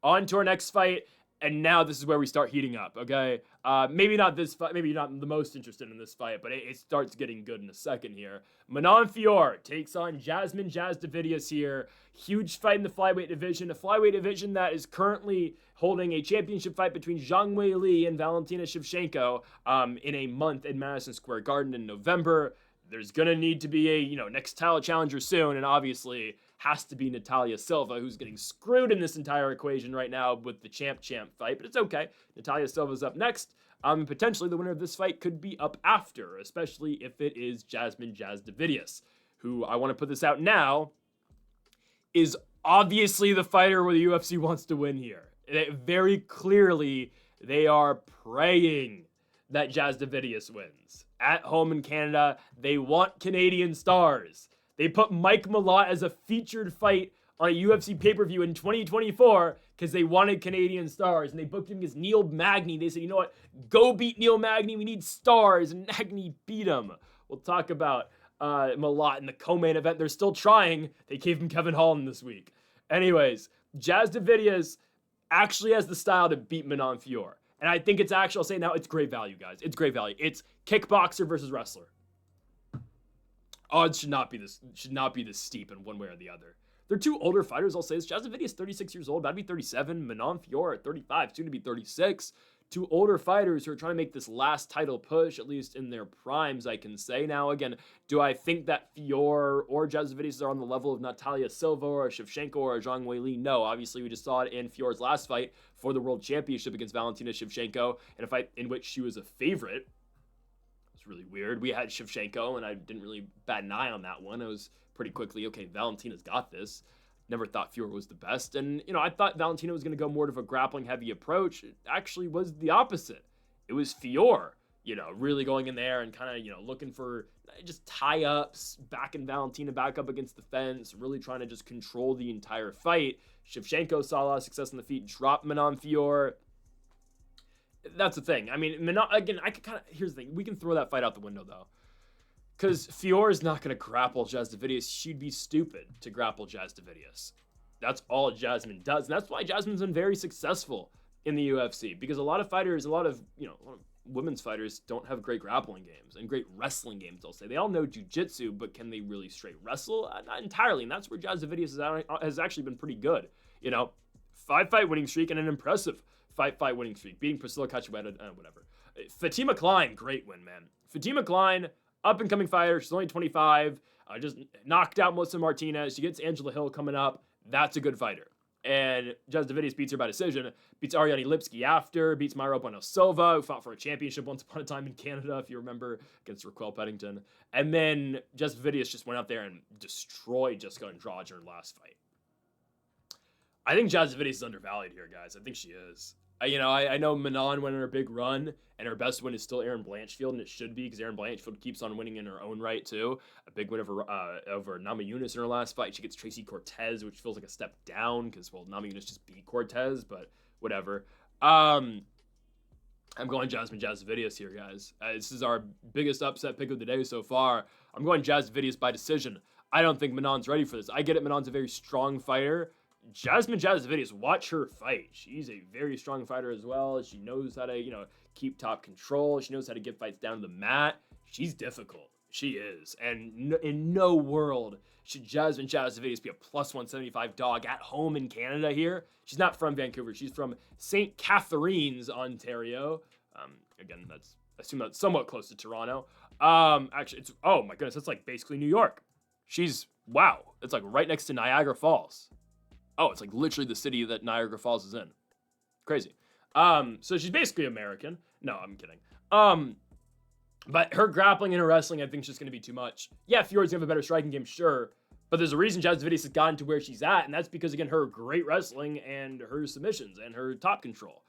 Speaker 1: On to our next fight. And now this is where we start heating up, okay? Maybe not this fight, maybe not the most interested in this fight, but it starts getting good in a second here. Manon Fiorot takes on Jasudavicius here. Huge fight in the flyweight division, a flyweight division that is currently holding a championship fight between Zhang Weili and Valentina Shevchenko in a month in Madison Square Garden in November. There's going to need to be a, next title challenger soon, and obviously has to be Natalia Silva, who's getting screwed in this entire equation right now with the champ fight, but it's okay. Natalia Silva's up next. Potentially the winner of this fight could be up after, especially if it is Jasudavicius, who, I want to put this out now, is obviously the fighter where the UFC wants to win here. Very clearly, they are praying that Jasudavicius wins. At home in Canada, they want Canadian stars. They put Mike Malott as a featured fight on a UFC pay-per-view in 2024 because they wanted Canadian stars, and they booked him against Neil Magny. They said, you know what, go beat Neil Magny, we need stars, and Magny beat him. We'll talk about Malott in the co-main event. They're still trying. They gave him Kevin Holland this week. Anyways, Jasudavicius actually has the style to beat Manon Fiorot. And I think it's actually, I'll say now, it's great value, guys. It's great value. It's kickboxer versus wrestler. Odds should not be this steep in one way or the other. They're two older fighters, I'll say this. Jasudavicius 36 years old, about to be 37. Manon Fiorot 35, soon to be 36. Two older fighters who are trying to make this last title push, at least in their primes, I can say. Now, again, do I think that Fiorot or Jasudavicius are on the level of Natalia Silva or Shevchenko or Zhang Weili? No, obviously we just saw it in Fiorot's last fight for the World Championship against Valentina Shevchenko, in a fight in which she was a favorite. Really weird. We had Shevchenko, and I didn't really bat an eye on that one. It was pretty quickly, okay, Valentina's got this. Never thought Fiorot was the best. And, I thought Valentina was going to go more of a grappling-heavy approach. It actually was the opposite. It was Fiorot, really going in there and kind of, looking for just tie-ups, backing Valentina back up against the fence, really trying to just control the entire fight. Shevchenko saw a lot of success on the feet, dropped Manon Fiorot. That's the thing. I mean, again, here's the thing. We can throw that fight out the window, though. Because Fiorot is not going to grapple Jasudavicius. She'd be stupid to grapple Jasudavicius. That's all Jasmine does. And that's why Jasmine's been very successful in the UFC. Because a lot of fighters, a lot of women's fighters don't have great grappling games and great wrestling games, they'll say. They all know jiu-jitsu, but can they really straight wrestle? Not entirely, and that's where Jasudavicius has actually been pretty good. 5-fight winning streak and an impressive 5-fight winning streak, beating Priscilla Cachoeira, whatever. Fatima Klein, great win, man. Fatima Klein, up-and-coming fighter. She's only 25, just knocked out Melissa Martinez. She gets Angela Hill coming up. That's a good fighter. And Jasudavicius beats her by decision, beats Ariane Lipski after, beats Mayra Bueno Silva, who fought for a championship once upon a time in Canada, if you remember, against Raquel Pennington. And then Jasudavicius just went out there and destroyed Jessica Andrade in her last fight. I think Jasudavicius is undervalued here, guys. I think she is. I know Manon went on her big run, and her best win is still Erin Blanchfield, and it should be, because Erin Blanchfield keeps on winning in her own right, too. A big win over Nama Yunus in her last fight. She gets Tracy Cortez, which feels like a step down, because, well, Nama Yunus just beat Cortez, but whatever. I'm going Jasudavicius here, guys. This is our biggest upset pick of the day so far. I'm going Jasudavicius by decision. I don't think Manon's ready for this. I get it, Manon's a very strong fighter. Jasudavicius, watch her fight. She's a very strong fighter as well. She knows how to, keep top control. She knows how to get fights down to the mat. She's difficult. She is. And in no world should Jasudavicius be a plus 175 dog at home in Canada here. She's not from Vancouver. She's from St. Catharines, Ontario. Again, I assume that's somewhat close to Toronto. Actually, it's, oh my goodness, that's like basically New York. Wow. It's like right next to Niagara Falls. Oh, it's like literally the city that Niagara Falls is in. Crazy. So she's basically American. No, I'm kidding. But her grappling and her wrestling, I think, is just going to be too much. Yeah, Fiorot's going to have a better striking game, sure. But there's a reason Jasudavicius has gotten to where she's at, and that's because, again, her great wrestling and her submissions and her top control.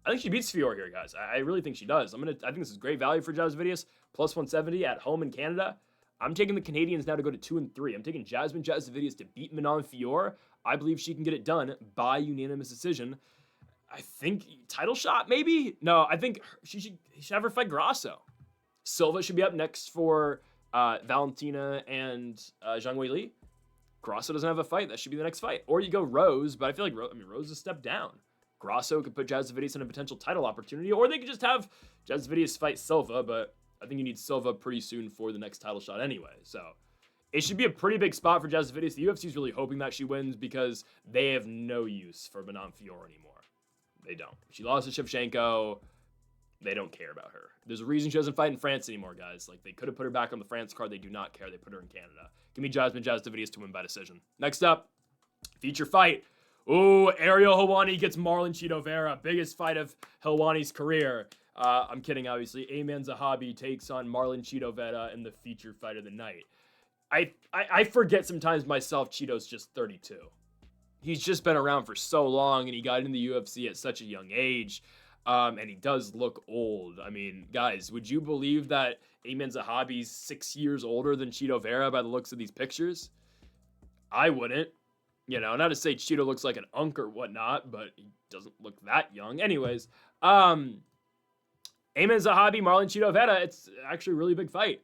Speaker 1: I think she beats Fiorot here, guys. I really think she does. I think this is great value for Jasudavicius. Plus 170 at home in Canada. I'm taking the Canadians now to go to 2-3. I'm taking Jasudavicius to beat Manon Fiorot. I believe she can get it done by unanimous decision. I think title shot, maybe? No, I think she should have her fight Grasso. Silva should be up next for Valentina and Zhang Weili. Grasso doesn't have a fight. That should be the next fight. Or you go Rose, but I feel like Rose is a step down. Grasso could put Jasudavicius in a potential title opportunity, or they could just have Jasudavicius fight Silva, but I think you need Silva pretty soon for the next title shot anyway. So it should be a pretty big spot for Jasudavicius. The UFC is really hoping that she wins because they have no use for Manon Fiorot anymore. They don't. She lost to Shevchenko. They don't care about her. There's a reason she doesn't fight in France anymore, guys. Like, they could have put her back on the France card. They do not care. They put her in Canada. Give me Jasudavicius to win by decision. Next up, feature fight. Ooh, Ariel Helwani gets Marlon Chito Vera. Biggest fight of Helwani's career. I'm kidding, obviously. Ayman Zahabi takes on Marlon Chito Vera in the feature fight of the night. I forget sometimes myself Chito's just 32. He's just been around for so long, and he got in the UFC at such a young age. And he does look old. I mean, guys, would you believe that Ayman Zahabi's 6 years older than Chito Vera by the looks of these pictures? I wouldn't. Not to say Chito looks like an unk or whatnot, but he doesn't look that young. Anyways, Ayman Zahabi, Marlon Chito Vera, it's actually a really big fight.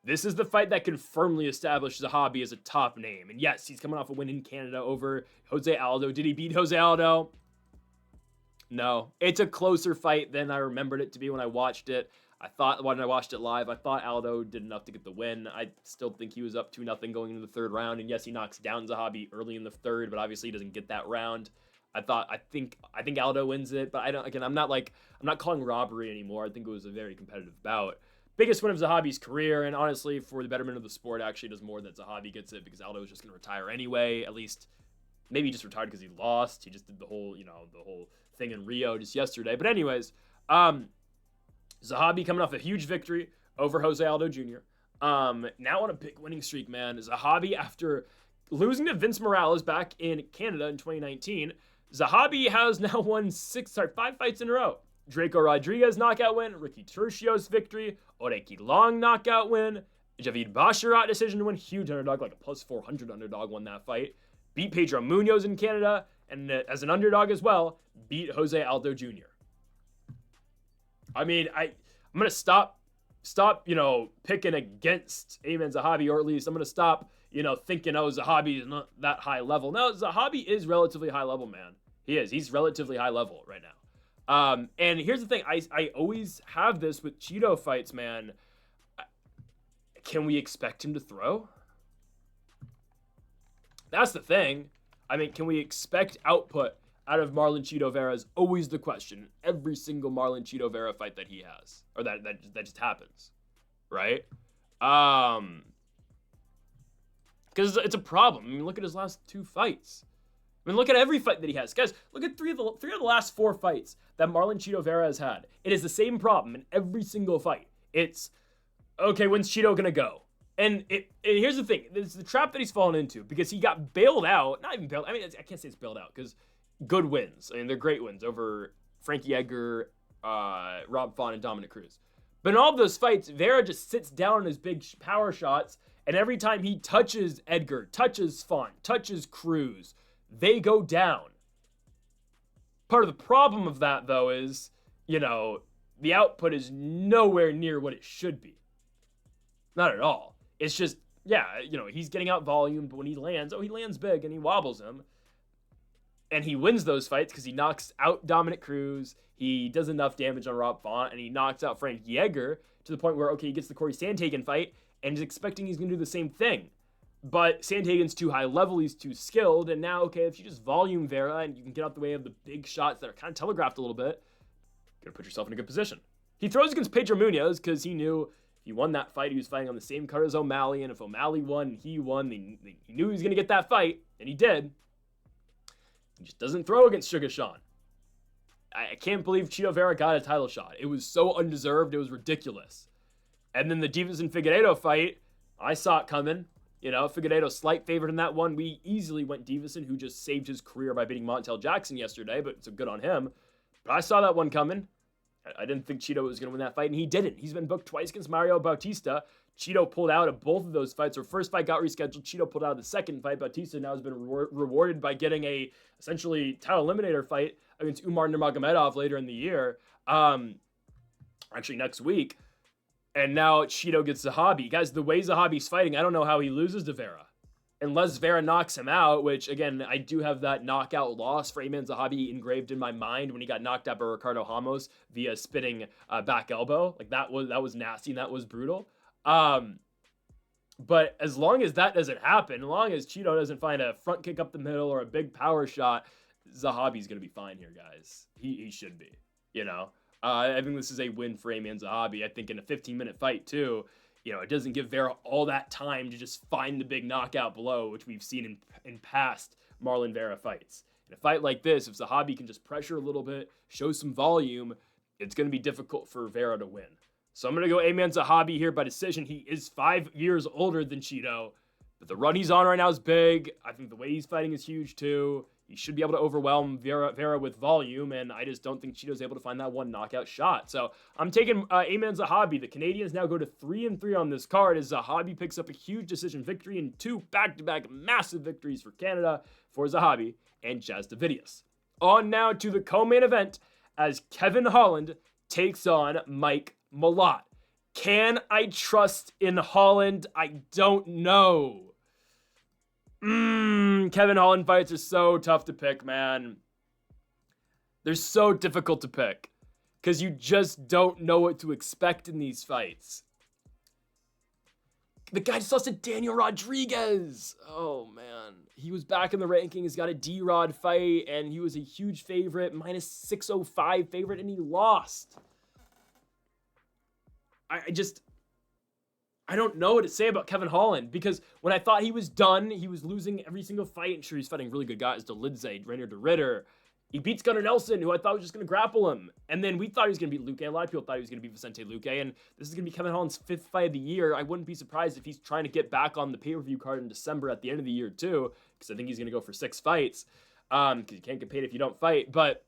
Speaker 1: This is the fight that can firmly establish Zahabi as a top name. And yes, he's coming off a win in Canada over Jose Aldo. Did he beat Jose Aldo? No. It's a closer fight than I remembered it to be when I watched it. When I watched it live, I thought Aldo did enough to get the win. I still think he was up 2-0 going into the third round. And yes, he knocks down Zahabi early in the third, but obviously he doesn't get that round. I think Aldo wins it, but I'm not calling robbery anymore. I think it was a very competitive bout. Biggest win of Zahabi's career, and honestly, for the betterment of the sport, actually does more that Zahabi gets it because Aldo is just going to retire anyway. At least, maybe he just retired because he lost. He just did the whole thing in Rio just yesterday. But anyways, Zahabi coming off a huge victory over Jose Aldo Jr. Now on a big winning streak, man. Zahabi, after losing to Vince Morales back in Canada in 2019, Zahabi has now won 5 fights in a row. Draco Rodriguez knockout win, Ricky Tercios victory, Aoriqileng knockout win, Javid Basharat decision win, huge underdog, like a plus 400 underdog won that fight. Beat Pedro Munoz in Canada, and as an underdog as well, beat Jose Aldo Jr. I mean, I'm going to stop, picking against Ayman Zahabi, or at least I'm going to stop, thinking, Zahabi is not that high level. No, Zahabi is relatively high level, man. He is. He's relatively high level right now. And here's the thing. I always have this with Cheeto fights, man. Can we expect him to throw? That's the thing. I mean, can we expect output out of Marlon Cheeto Vera is always the question. Every single Marlon Cheeto Vera fight that he has. Or that just happens. Right? Because it's a problem. I mean, look at his last 2 fights. I mean, look at every fight that he has. Guys, look at three of the last 4 fights that Marlon Cheeto Vera has had. It is the same problem in every single fight. It's, okay, when's Cheeto gonna go? And here's the thing. It's the trap that he's fallen into because he got bailed out. Not even bailed. I mean, I can't say it's bailed out because good wins. I mean, they're great wins over Frankie Edgar, Rob Font, and Dominic Cruz. But in all of those fights, Vera just sits down on his big power shots, and every time he touches Edgar, touches Font, touches Cruz, they go down. Part of the problem of that, though, is, you know, the output is nowhere near what it should be. Not at all. It's just, yeah, you know, he's getting out volume, but when he lands, he lands big and he wobbles him. And he wins those fights because he knocks out Dominic Cruz, he does enough damage on Rob Font, and he knocks out Frank Yeager to the point where, okay, he gets the Corey Sandhagen fight, and he's expecting he's going to do the same thing. But Sandhagen's too high level, he's too skilled, and now, okay, if you just volume Vera and you can get out the way of the big shots that are kind of telegraphed a little bit, you're going to put yourself in a good position. He throws against Pedro Munoz because he knew if he won that fight, he was fighting on the same card as O'Malley, and if O'Malley won and he won, he knew he was going to get that fight, and he did. He just doesn't throw against Sugar Sean. I can't believe Cheeto Vera got a title shot. It was so undeserved, it was ridiculous. And then the Divas and Figueiredo fight, I saw it coming. You know, Figueiredo slight favorite in that one. We easily went Davison, who just saved his career by beating Montel Jackson yesterday, but it's a good on him. But I saw that one coming. I didn't think Cheeto was going to win that fight, and he didn't. He's been booked twice against Mario Bautista. Cheeto pulled out of both of those fights. Her first fight got rescheduled. Cheeto pulled out of the second fight. Bautista now has been rewarded by getting a essentially title eliminator fight against Umar Nurmagomedov later in the year. Actually, next week. And now Cheeto gets Zahabi. Guys, the way Zahabi's fighting, I don't know how he loses to Vera. Unless Vera knocks him out, which, again, I do have that knockout loss for Ayman Zahabi engraved in my mind when he got knocked out by Ricardo Ramos via spinning back elbow. Like, that was nasty and that was brutal. But as long as that doesn't happen, as long as Cheeto doesn't find a front kick up the middle or a big power shot, Zahabi's going to be fine here, guys. He should be, you know. I think this is a win for Ayman Zahabi. I think in a 15-minute fight, too, you know, it doesn't give Vera all that time to just find the big knockout blow, which we've seen in past Marlon Vera fights. In a fight like this, if Zahabi can just pressure a little bit, show some volume, it's going to be difficult for Vera to win. So I'm going to go Ayman Zahabi here by decision. He is 5 years older than Cheeto, but the run he's on right now is big. I think the way he's fighting is huge, too. He should be able to overwhelm Vera with volume, and I just don't think Cheeto's able to find that one knockout shot. So I'm taking Ayman Zahabi. The Canadians now go to 3-3 on this card as Zahabi picks up a huge decision victory and 2 back-to-back massive victories for Canada for Zahabi and Jasudavicius. On now to the co-main event as Kevin Holland takes on Mike Malott. Can I trust in Holland? I don't know. Kevin Holland fights are so tough to pick, man. They're so difficult to pick because you just don't know what to expect in these fights. The guy just lost to Daniel Rodriguez. Oh, man. He was back in the rankings, got a D-Rod fight, and he was a huge favorite, minus 605 favorite, and he lost. I don't know what to say about Kevin Holland because when I thought he was done, he was losing every single fight. And sure, he's fighting really good guys, Dolidze, Reinier de Ritter. He beats Gunnar Nelson, who I thought was just going to grapple him. And then we thought he was going to beat Luque. A lot of people thought he was going to beat Vicente Luque. And this is going to be Kevin Holland's 5th fight of the year. I wouldn't be surprised if he's trying to get back on the pay-per-view card in December at the end of the year, too. Because I think he's going to go for 6 fights. Because you can't get paid if you don't fight. But,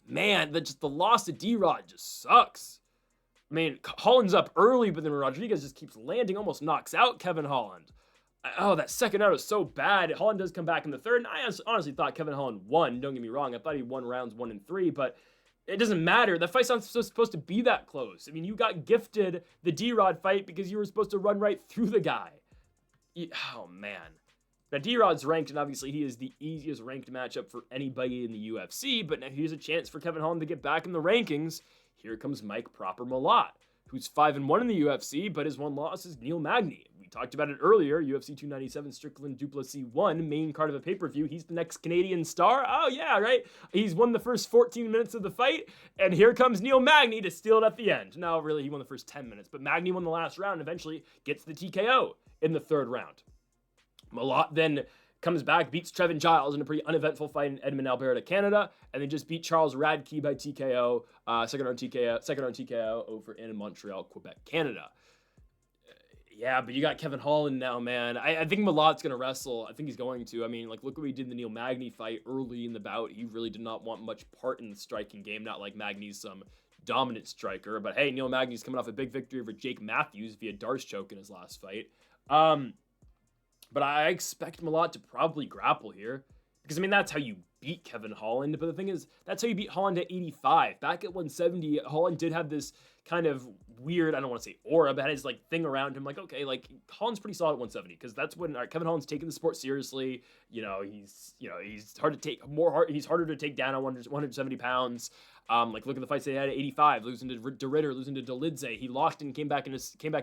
Speaker 1: man, the loss to D-Rod just sucks. I mean, Holland's up early, but then Rodriguez just keeps landing, almost knocks out Kevin Holland. Oh, that second out is so bad. Holland does come back in the third, and I honestly thought Kevin Holland won. Don't get me wrong. I thought he won rounds 1 and 3, but it doesn't matter. That fight's not supposed to be that close. I mean, you got gifted the D-Rod fight because you were supposed to run right through the guy. Oh, man. Now, D-Rod's ranked, and obviously he is the easiest ranked matchup for anybody in the UFC, but now here's a chance for Kevin Holland to get back in the rankings. Here comes Mike Proper Malott, who's 5-1 in the UFC, but his one loss is Neil Magny. We talked about it earlier, UFC 297 Strickland Duplessis 1, main card of a pay-per-view. He's the next Canadian star. Oh, yeah, right? He's won the first 14 minutes of the fight, and here comes Neil Magny to steal it at the end. No, really, he won the first 10 minutes, but Magny won the last round and eventually gets the TKO in the third round. Malott then comes back, beats Trevin Giles in a pretty uneventful fight in Edmonton, Alberta, Canada, and then just beat Charles Radke by TKO, second round TKO over in Montreal, Quebec, Canada. Yeah, but you got Kevin Holland now, man. I think Malott's going to wrestle. I think he's going to. I mean, like, look what he did in the Neil Magny fight early in the bout. He really did not want much part in the striking game, not like Magny's some dominant striker. But hey, Neil Magny's coming off a big victory over Jake Matthews via Darce choke in his last fight. But I expect Malott to probably grapple here. Because, I mean, that's how you beat Kevin Holland. But the thing is, that's how you beat Holland at 85. Back at 170, Holland did have this kind of weird, I don't want to say aura, but had his, like, thing around him. Like, okay, like, Holland's pretty solid at 170. Because that's when Kevin Holland's taking the sport seriously. He's hard to take, he's harder to take down at 170 pounds. Like, look at the fights they had at 85, losing to De Ritter, losing to Dolidze. He lost and came back to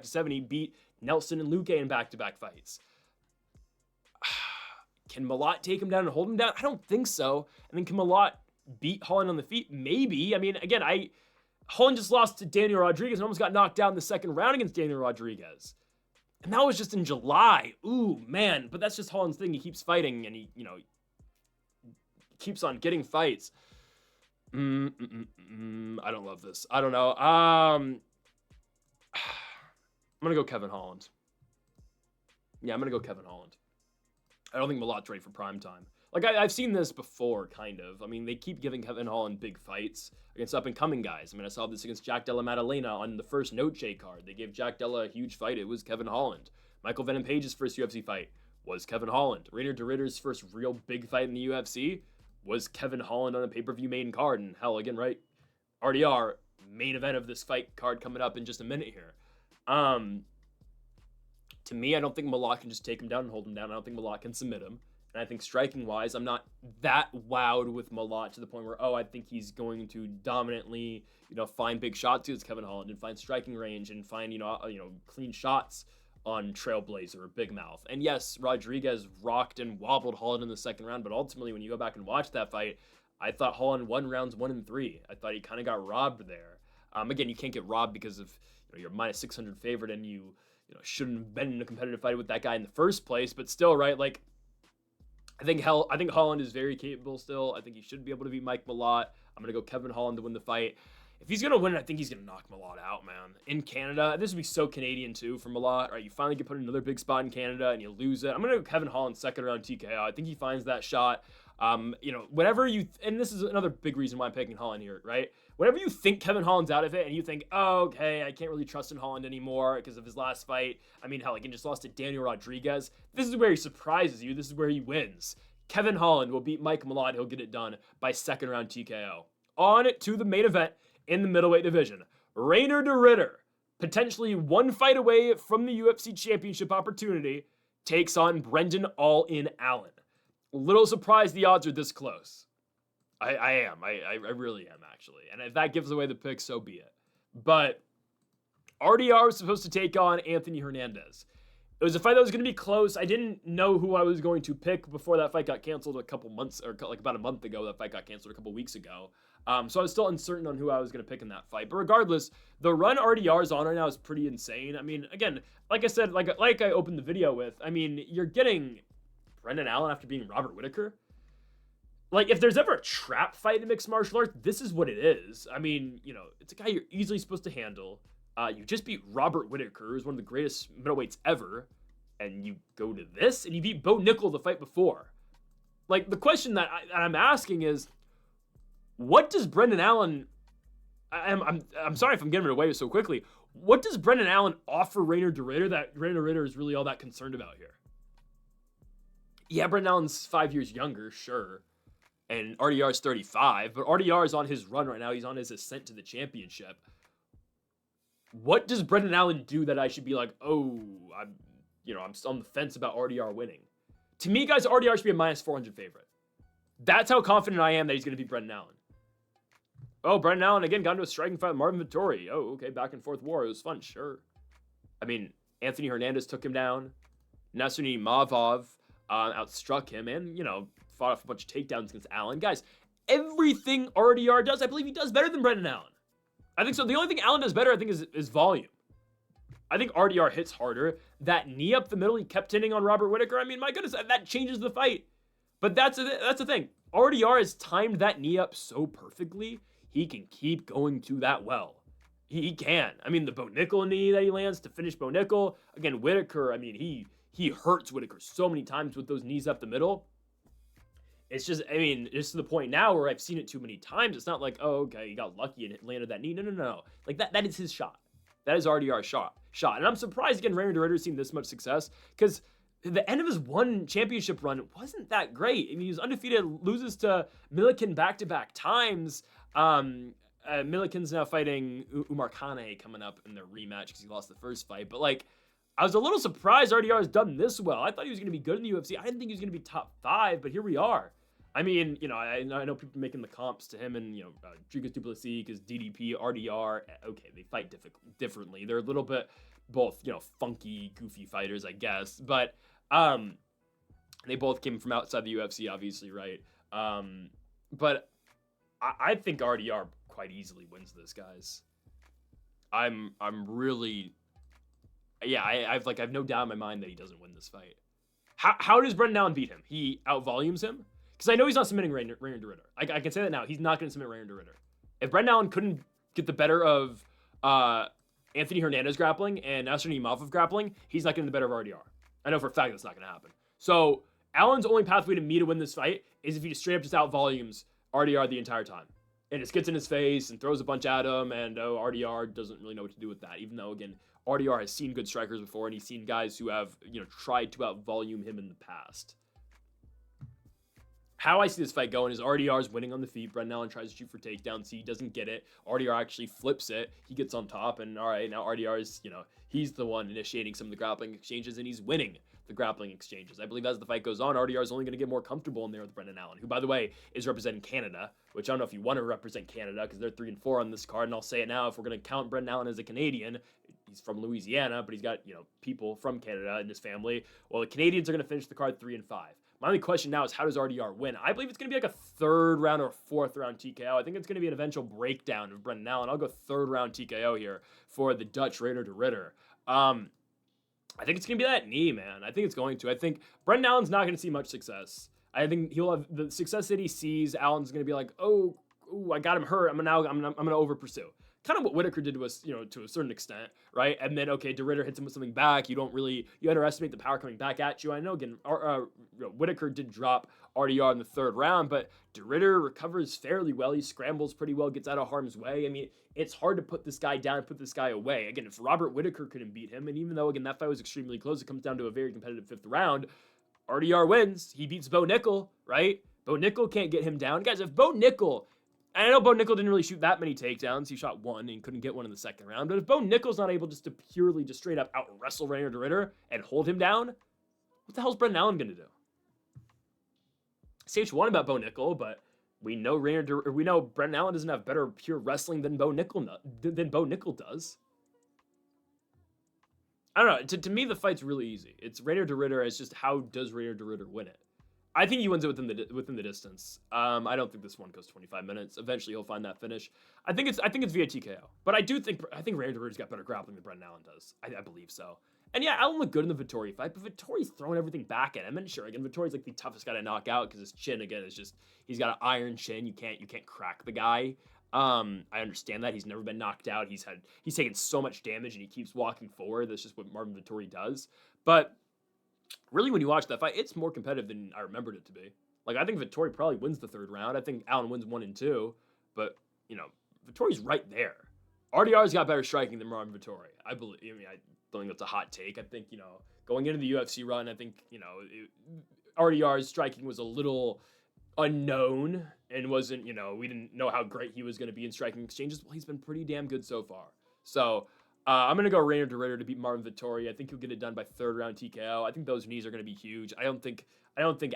Speaker 1: 70, beat Nelson and Luque in back-to-back fights. Can Malott take him down and hold him down? I don't think so. And then can Malott beat Holland on the feet? Maybe. I mean, again, Holland just lost to Daniel Rodriguez and almost got knocked down in the second round against Daniel Rodriguez. And that was just in July. Ooh, man. But that's just Holland's thing. He keeps fighting and he keeps on getting fights. I don't love this. I don't know. I'm going to go Kevin Holland. Yeah, I'm going to go Kevin Holland. I don't think Malott's ready for prime time. Like, I've seen this before, kind of. I mean, they keep giving Kevin Holland big fights against up-and-coming guys. I mean, I saw this against Jack Della Maddalena on the first Noche card. They gave Jack Della a huge fight. It was Kevin Holland. Michael Venom Page's first UFC fight was Kevin Holland. Reinier de Ritter's first real big fight in the UFC was Kevin Holland on a pay-per-view main card. And hell, again, right? RDR, main event of this fight card coming up in just a minute here. To me, I don't think Malott can just take him down and hold him down. I don't think Malott can submit him. And I think striking-wise, I'm not that wowed with Malott to the point where, I think he's going to dominantly, find big shots against Kevin Holland and find striking range and find, clean shots on Trailblazer or Big Mouth. And yes, Rodriguez rocked and wobbled Holland in the second round, but ultimately, when you go back and watch that fight, I thought Holland won rounds 1 and 3. I thought he kind of got robbed there. Again, you can't get robbed because of, you're minus 600 favorite and you shouldn't have been in a competitive fight with that guy in the first place, but still, right? Like, I think Holland is very capable still. I think he should be able to beat Mike Malott. I'm going to go Kevin Holland to win the fight. If he's going to win, I think he's going to knock Malott out, man. In Canada, this would be so Canadian, too, for Malott, right? You finally get put in another big spot in Canada, and you lose it. I'm going to go Kevin Holland second round TKO. I think he finds that shot. Whenever you... and this is another big reason why I'm picking Holland here, right? Whenever you think Kevin Holland's out of it and you think, okay, I can't really trust in Holland anymore because of his last fight. I mean, hell, again, just lost to Daniel Rodriguez. This is where he surprises you. This is where he wins. Kevin Holland will beat Mike Malott. He'll get it done by second round TKO. On to the main event in the middleweight division. Reinier de Ridder, potentially one fight away from the UFC championship opportunity, takes on Brendan All-In Allen. A little surprised the odds are this close. I am. I really am, actually. And if that gives away the pick, so be it. But RDR was supposed to take on Anthony Hernandez. It was a fight that was going to be close. I didn't know who I was going to pick before that fight got canceled a couple months, or like about a month ago. That fight got canceled a couple weeks ago. So I was still uncertain on who I was going to pick in that fight. But regardless, the run RDR is on right now is pretty insane. I mean, again, like I said, like I opened the video with, I mean, you're getting Brendan Allen after beating Robert Whittaker. Like, if there's ever a trap fight in mixed martial arts, this is what it is. I mean, it's a guy you're easily supposed to handle. You just beat Robert Whittaker, who's one of the greatest middleweights ever, and you go to this, and you beat Bo Nickel the fight before. Like, the question that I'm asking is, what does Brendan Allen... I'm sorry if I'm getting it away so quickly. What does Brendan Allen offer Reinier de Ridder that Reinier de Ridder is really all that concerned about here? Yeah, Brendan Allen's 5 years younger, sure. And RDR is 35, but RDR is on his run right now. He's on his ascent to the championship. What does Brendan Allen do that I should be like, I'm on the fence about RDR winning? To me, guys, RDR should be a minus 400 favorite. That's how confident I am that he's going to beat Brendan Allen. Oh, Brendan Allen again got into a striking fight with Marvin Vettori. Oh, okay, back and forth war. It was fun, sure. I mean, Anthony Hernandez took him down. Nasruddin Mavov outstruck him and, fought off a bunch of takedowns against Allen. Guys, everything RDR does, I believe he does better than Brendan Allen. I think so. The only thing Allen does better, I think, is volume. I think RDR hits harder. That knee up the middle he kept hitting on Robert Whittaker, I mean, my goodness, that changes the fight. But that's the thing. RDR has timed that knee up so perfectly, he can keep going to that well. He can. I mean, the Bo Nickel knee that he lands to finish Bo Nickel. Again, Whittaker, I mean, he hurts Whittaker so many times with those knees up the middle. It's just, I mean, it's to the point now where I've seen it too many times. It's not like, oh, okay, he got lucky and landed that knee. No. Like, that is his shot. That is RDR's shot. And I'm surprised, again, Reinier has seen this much success, because the end of his one championship run wasn't that great. I mean, he was undefeated, loses to Milliken back-to-back times. Milliken's now fighting Umar Kane coming up in their rematch because he lost the first fight. But, like, I was a little surprised RDR has done this well. I thought he was going to be good in the UFC. I didn't think he was going to be top 5, but here we are. I mean, I know people making the comps to him and, Dricus du Plessis because DDP, RDR, okay, they fight differently. They're a little bit both, funky, goofy fighters, I guess. But they both came from outside the UFC, obviously, right? But I think RDR quite easily wins this, guys. I'm really, I've no doubt in my mind that he doesn't win this fight. How does Brendan Allen beat him? He outvolumes him? Because I know he's not submitting Reinier de Ridder. I can say that now. He's not going to submit Reinier de Ridder. If Brendan Allen couldn't get the better of Anthony Hernandez grappling and Nasruddin Mavov grappling, he's not getting the better of RDR. I know for a fact that's not going to happen. So Allen's only pathway to me to win this fight is if he just straight up just outvolumes RDR the entire time. And just gets in his face and throws a bunch at him, and RDR doesn't really know what to do with that. Even though, again, RDR has seen good strikers before, and he's seen guys who have, tried to outvolume him in the past. How I see this fight going is RDR's winning on the feet. Brendan Allen tries to shoot for takedowns. He doesn't get it. RDR actually flips it. He gets on top, and all right, now RDR's, he's the one initiating some of the grappling exchanges, and he's winning the grappling exchanges. I believe as the fight goes on, RDR is only going to get more comfortable in there with Brendan Allen, who, by the way, is representing Canada, which I don't know if you want to represent Canada because they're 3-4 on this card, and I'll say it now, if we're going to count Brendan Allen as a Canadian, he's from Louisiana, but he's got, people from Canada in his family. Well, the Canadians are going to finish the card 3-5. My only question now is how does RDR win? I believe it's going to be like a 3rd round or 4th round TKO. I think it's going to be an eventual breakdown of Brendan Allen. I'll go 3rd round TKO here for the Dutch Reinier de Ridder. I think it's going to be that knee, man. I think it's going to. I think Brendan Allen's not going to see much success. I think he'll have the success that he sees. Allen's going to be like, oh, I got him hurt. I'm going to over pursue. Kind of what Whittaker did to us, to a certain extent, right? And then, okay, de Ridder hits him with something back. You underestimate the power coming back at you. I know, again, Whittaker did drop RDR in the 3rd round, but de Ridder recovers fairly well. He scrambles pretty well, gets out of harm's way. I mean, it's hard to put this guy down, put this guy away. Again, if Robert Whittaker couldn't beat him, and even though, again, that fight was extremely close, it comes down to a very competitive 5th round, RDR wins. He beats Bo Nickel, right? Bo Nickel can't get him down. Guys, if Bo Nickel... And I know Bo Nickel didn't really shoot that many takedowns. He shot 1 and couldn't get one in the 2nd round. But if Bo Nickel's not able just to purely, just straight up out-wrestle Reinier de Ridder and hold him down, what the hell's Brendan Allen going to do? Say what you want about Bo Nickel, but we know Brendan Allen doesn't have better pure wrestling than Bo Nickel does. I don't know. To me, the fight's really easy. It's Reinier de Ridder. It's just how does Reinier de Ridder win it? I think he wins it within the distance. I don't think this one goes 25 minutes. Eventually, he'll find that finish. I think it's via TKO. But I think Reinier de Ridder's got better grappling than Brendan Allen does. I believe so. And yeah, Allen looked good in the Vettori fight, but Vittori's throwing everything back at him. And sure, again, Vittori's like the toughest guy to knock out because his chin again is just he's got an iron chin. You can't crack the guy. I understand that he's never been knocked out. He's taken so much damage and he keeps walking forward. That's just what Marvin Vettori does. But really, when you watch that fight, it's more competitive than I remembered it to be. Like, I think Vettori probably wins the 3rd round. I think Allen wins 1 and 2. But, Vittori's right there. RDR's got better striking than Marvin Vettori. I don't think that's a hot take. I think, going into the UFC run, I think, RDR's striking was a little unknown and wasn't, we didn't know how great he was going to be in striking exchanges. Well, he's been pretty damn good so far. So, I'm going to go Reinier de Ridder to beat Marvin Vettori. I think he'll get it done by third round TKO. I think those knees are going to be huge. I don't think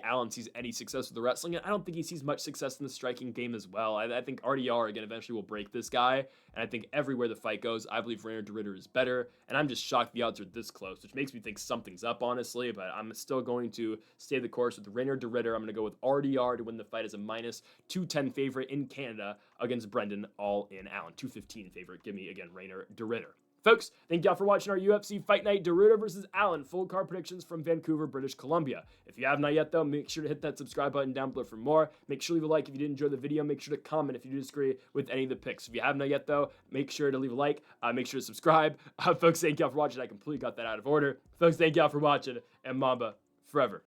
Speaker 1: Allen sees any success with the wrestling. I don't think he sees much success in the striking game as well. I think RDR, again, eventually will break this guy. And I think everywhere the fight goes, I believe Reinier de Ridder is better. And I'm just shocked the odds are this close, which makes me think something's up, honestly. But I'm still going to stay the course with Reinier de Ridder. I'm going to go with RDR to win the fight as a minus 210 favorite in Canada against Brendan All in Allen. 215 favorite. Give me, again, Reinier de Ridder. Folks, thank y'all for watching our UFC Fight Night de Ridder versus Allen full card predictions from Vancouver, British Columbia. If you have not yet, though, make sure to hit that subscribe button down below for more. Make sure to leave a like if you did enjoy the video. Make sure to comment if you disagree with any of the picks. If you have not yet, though, make sure to leave a like. Make sure to subscribe. Folks, thank y'all for watching. I completely got that out of order. Folks, thank y'all for watching, and Mamba forever.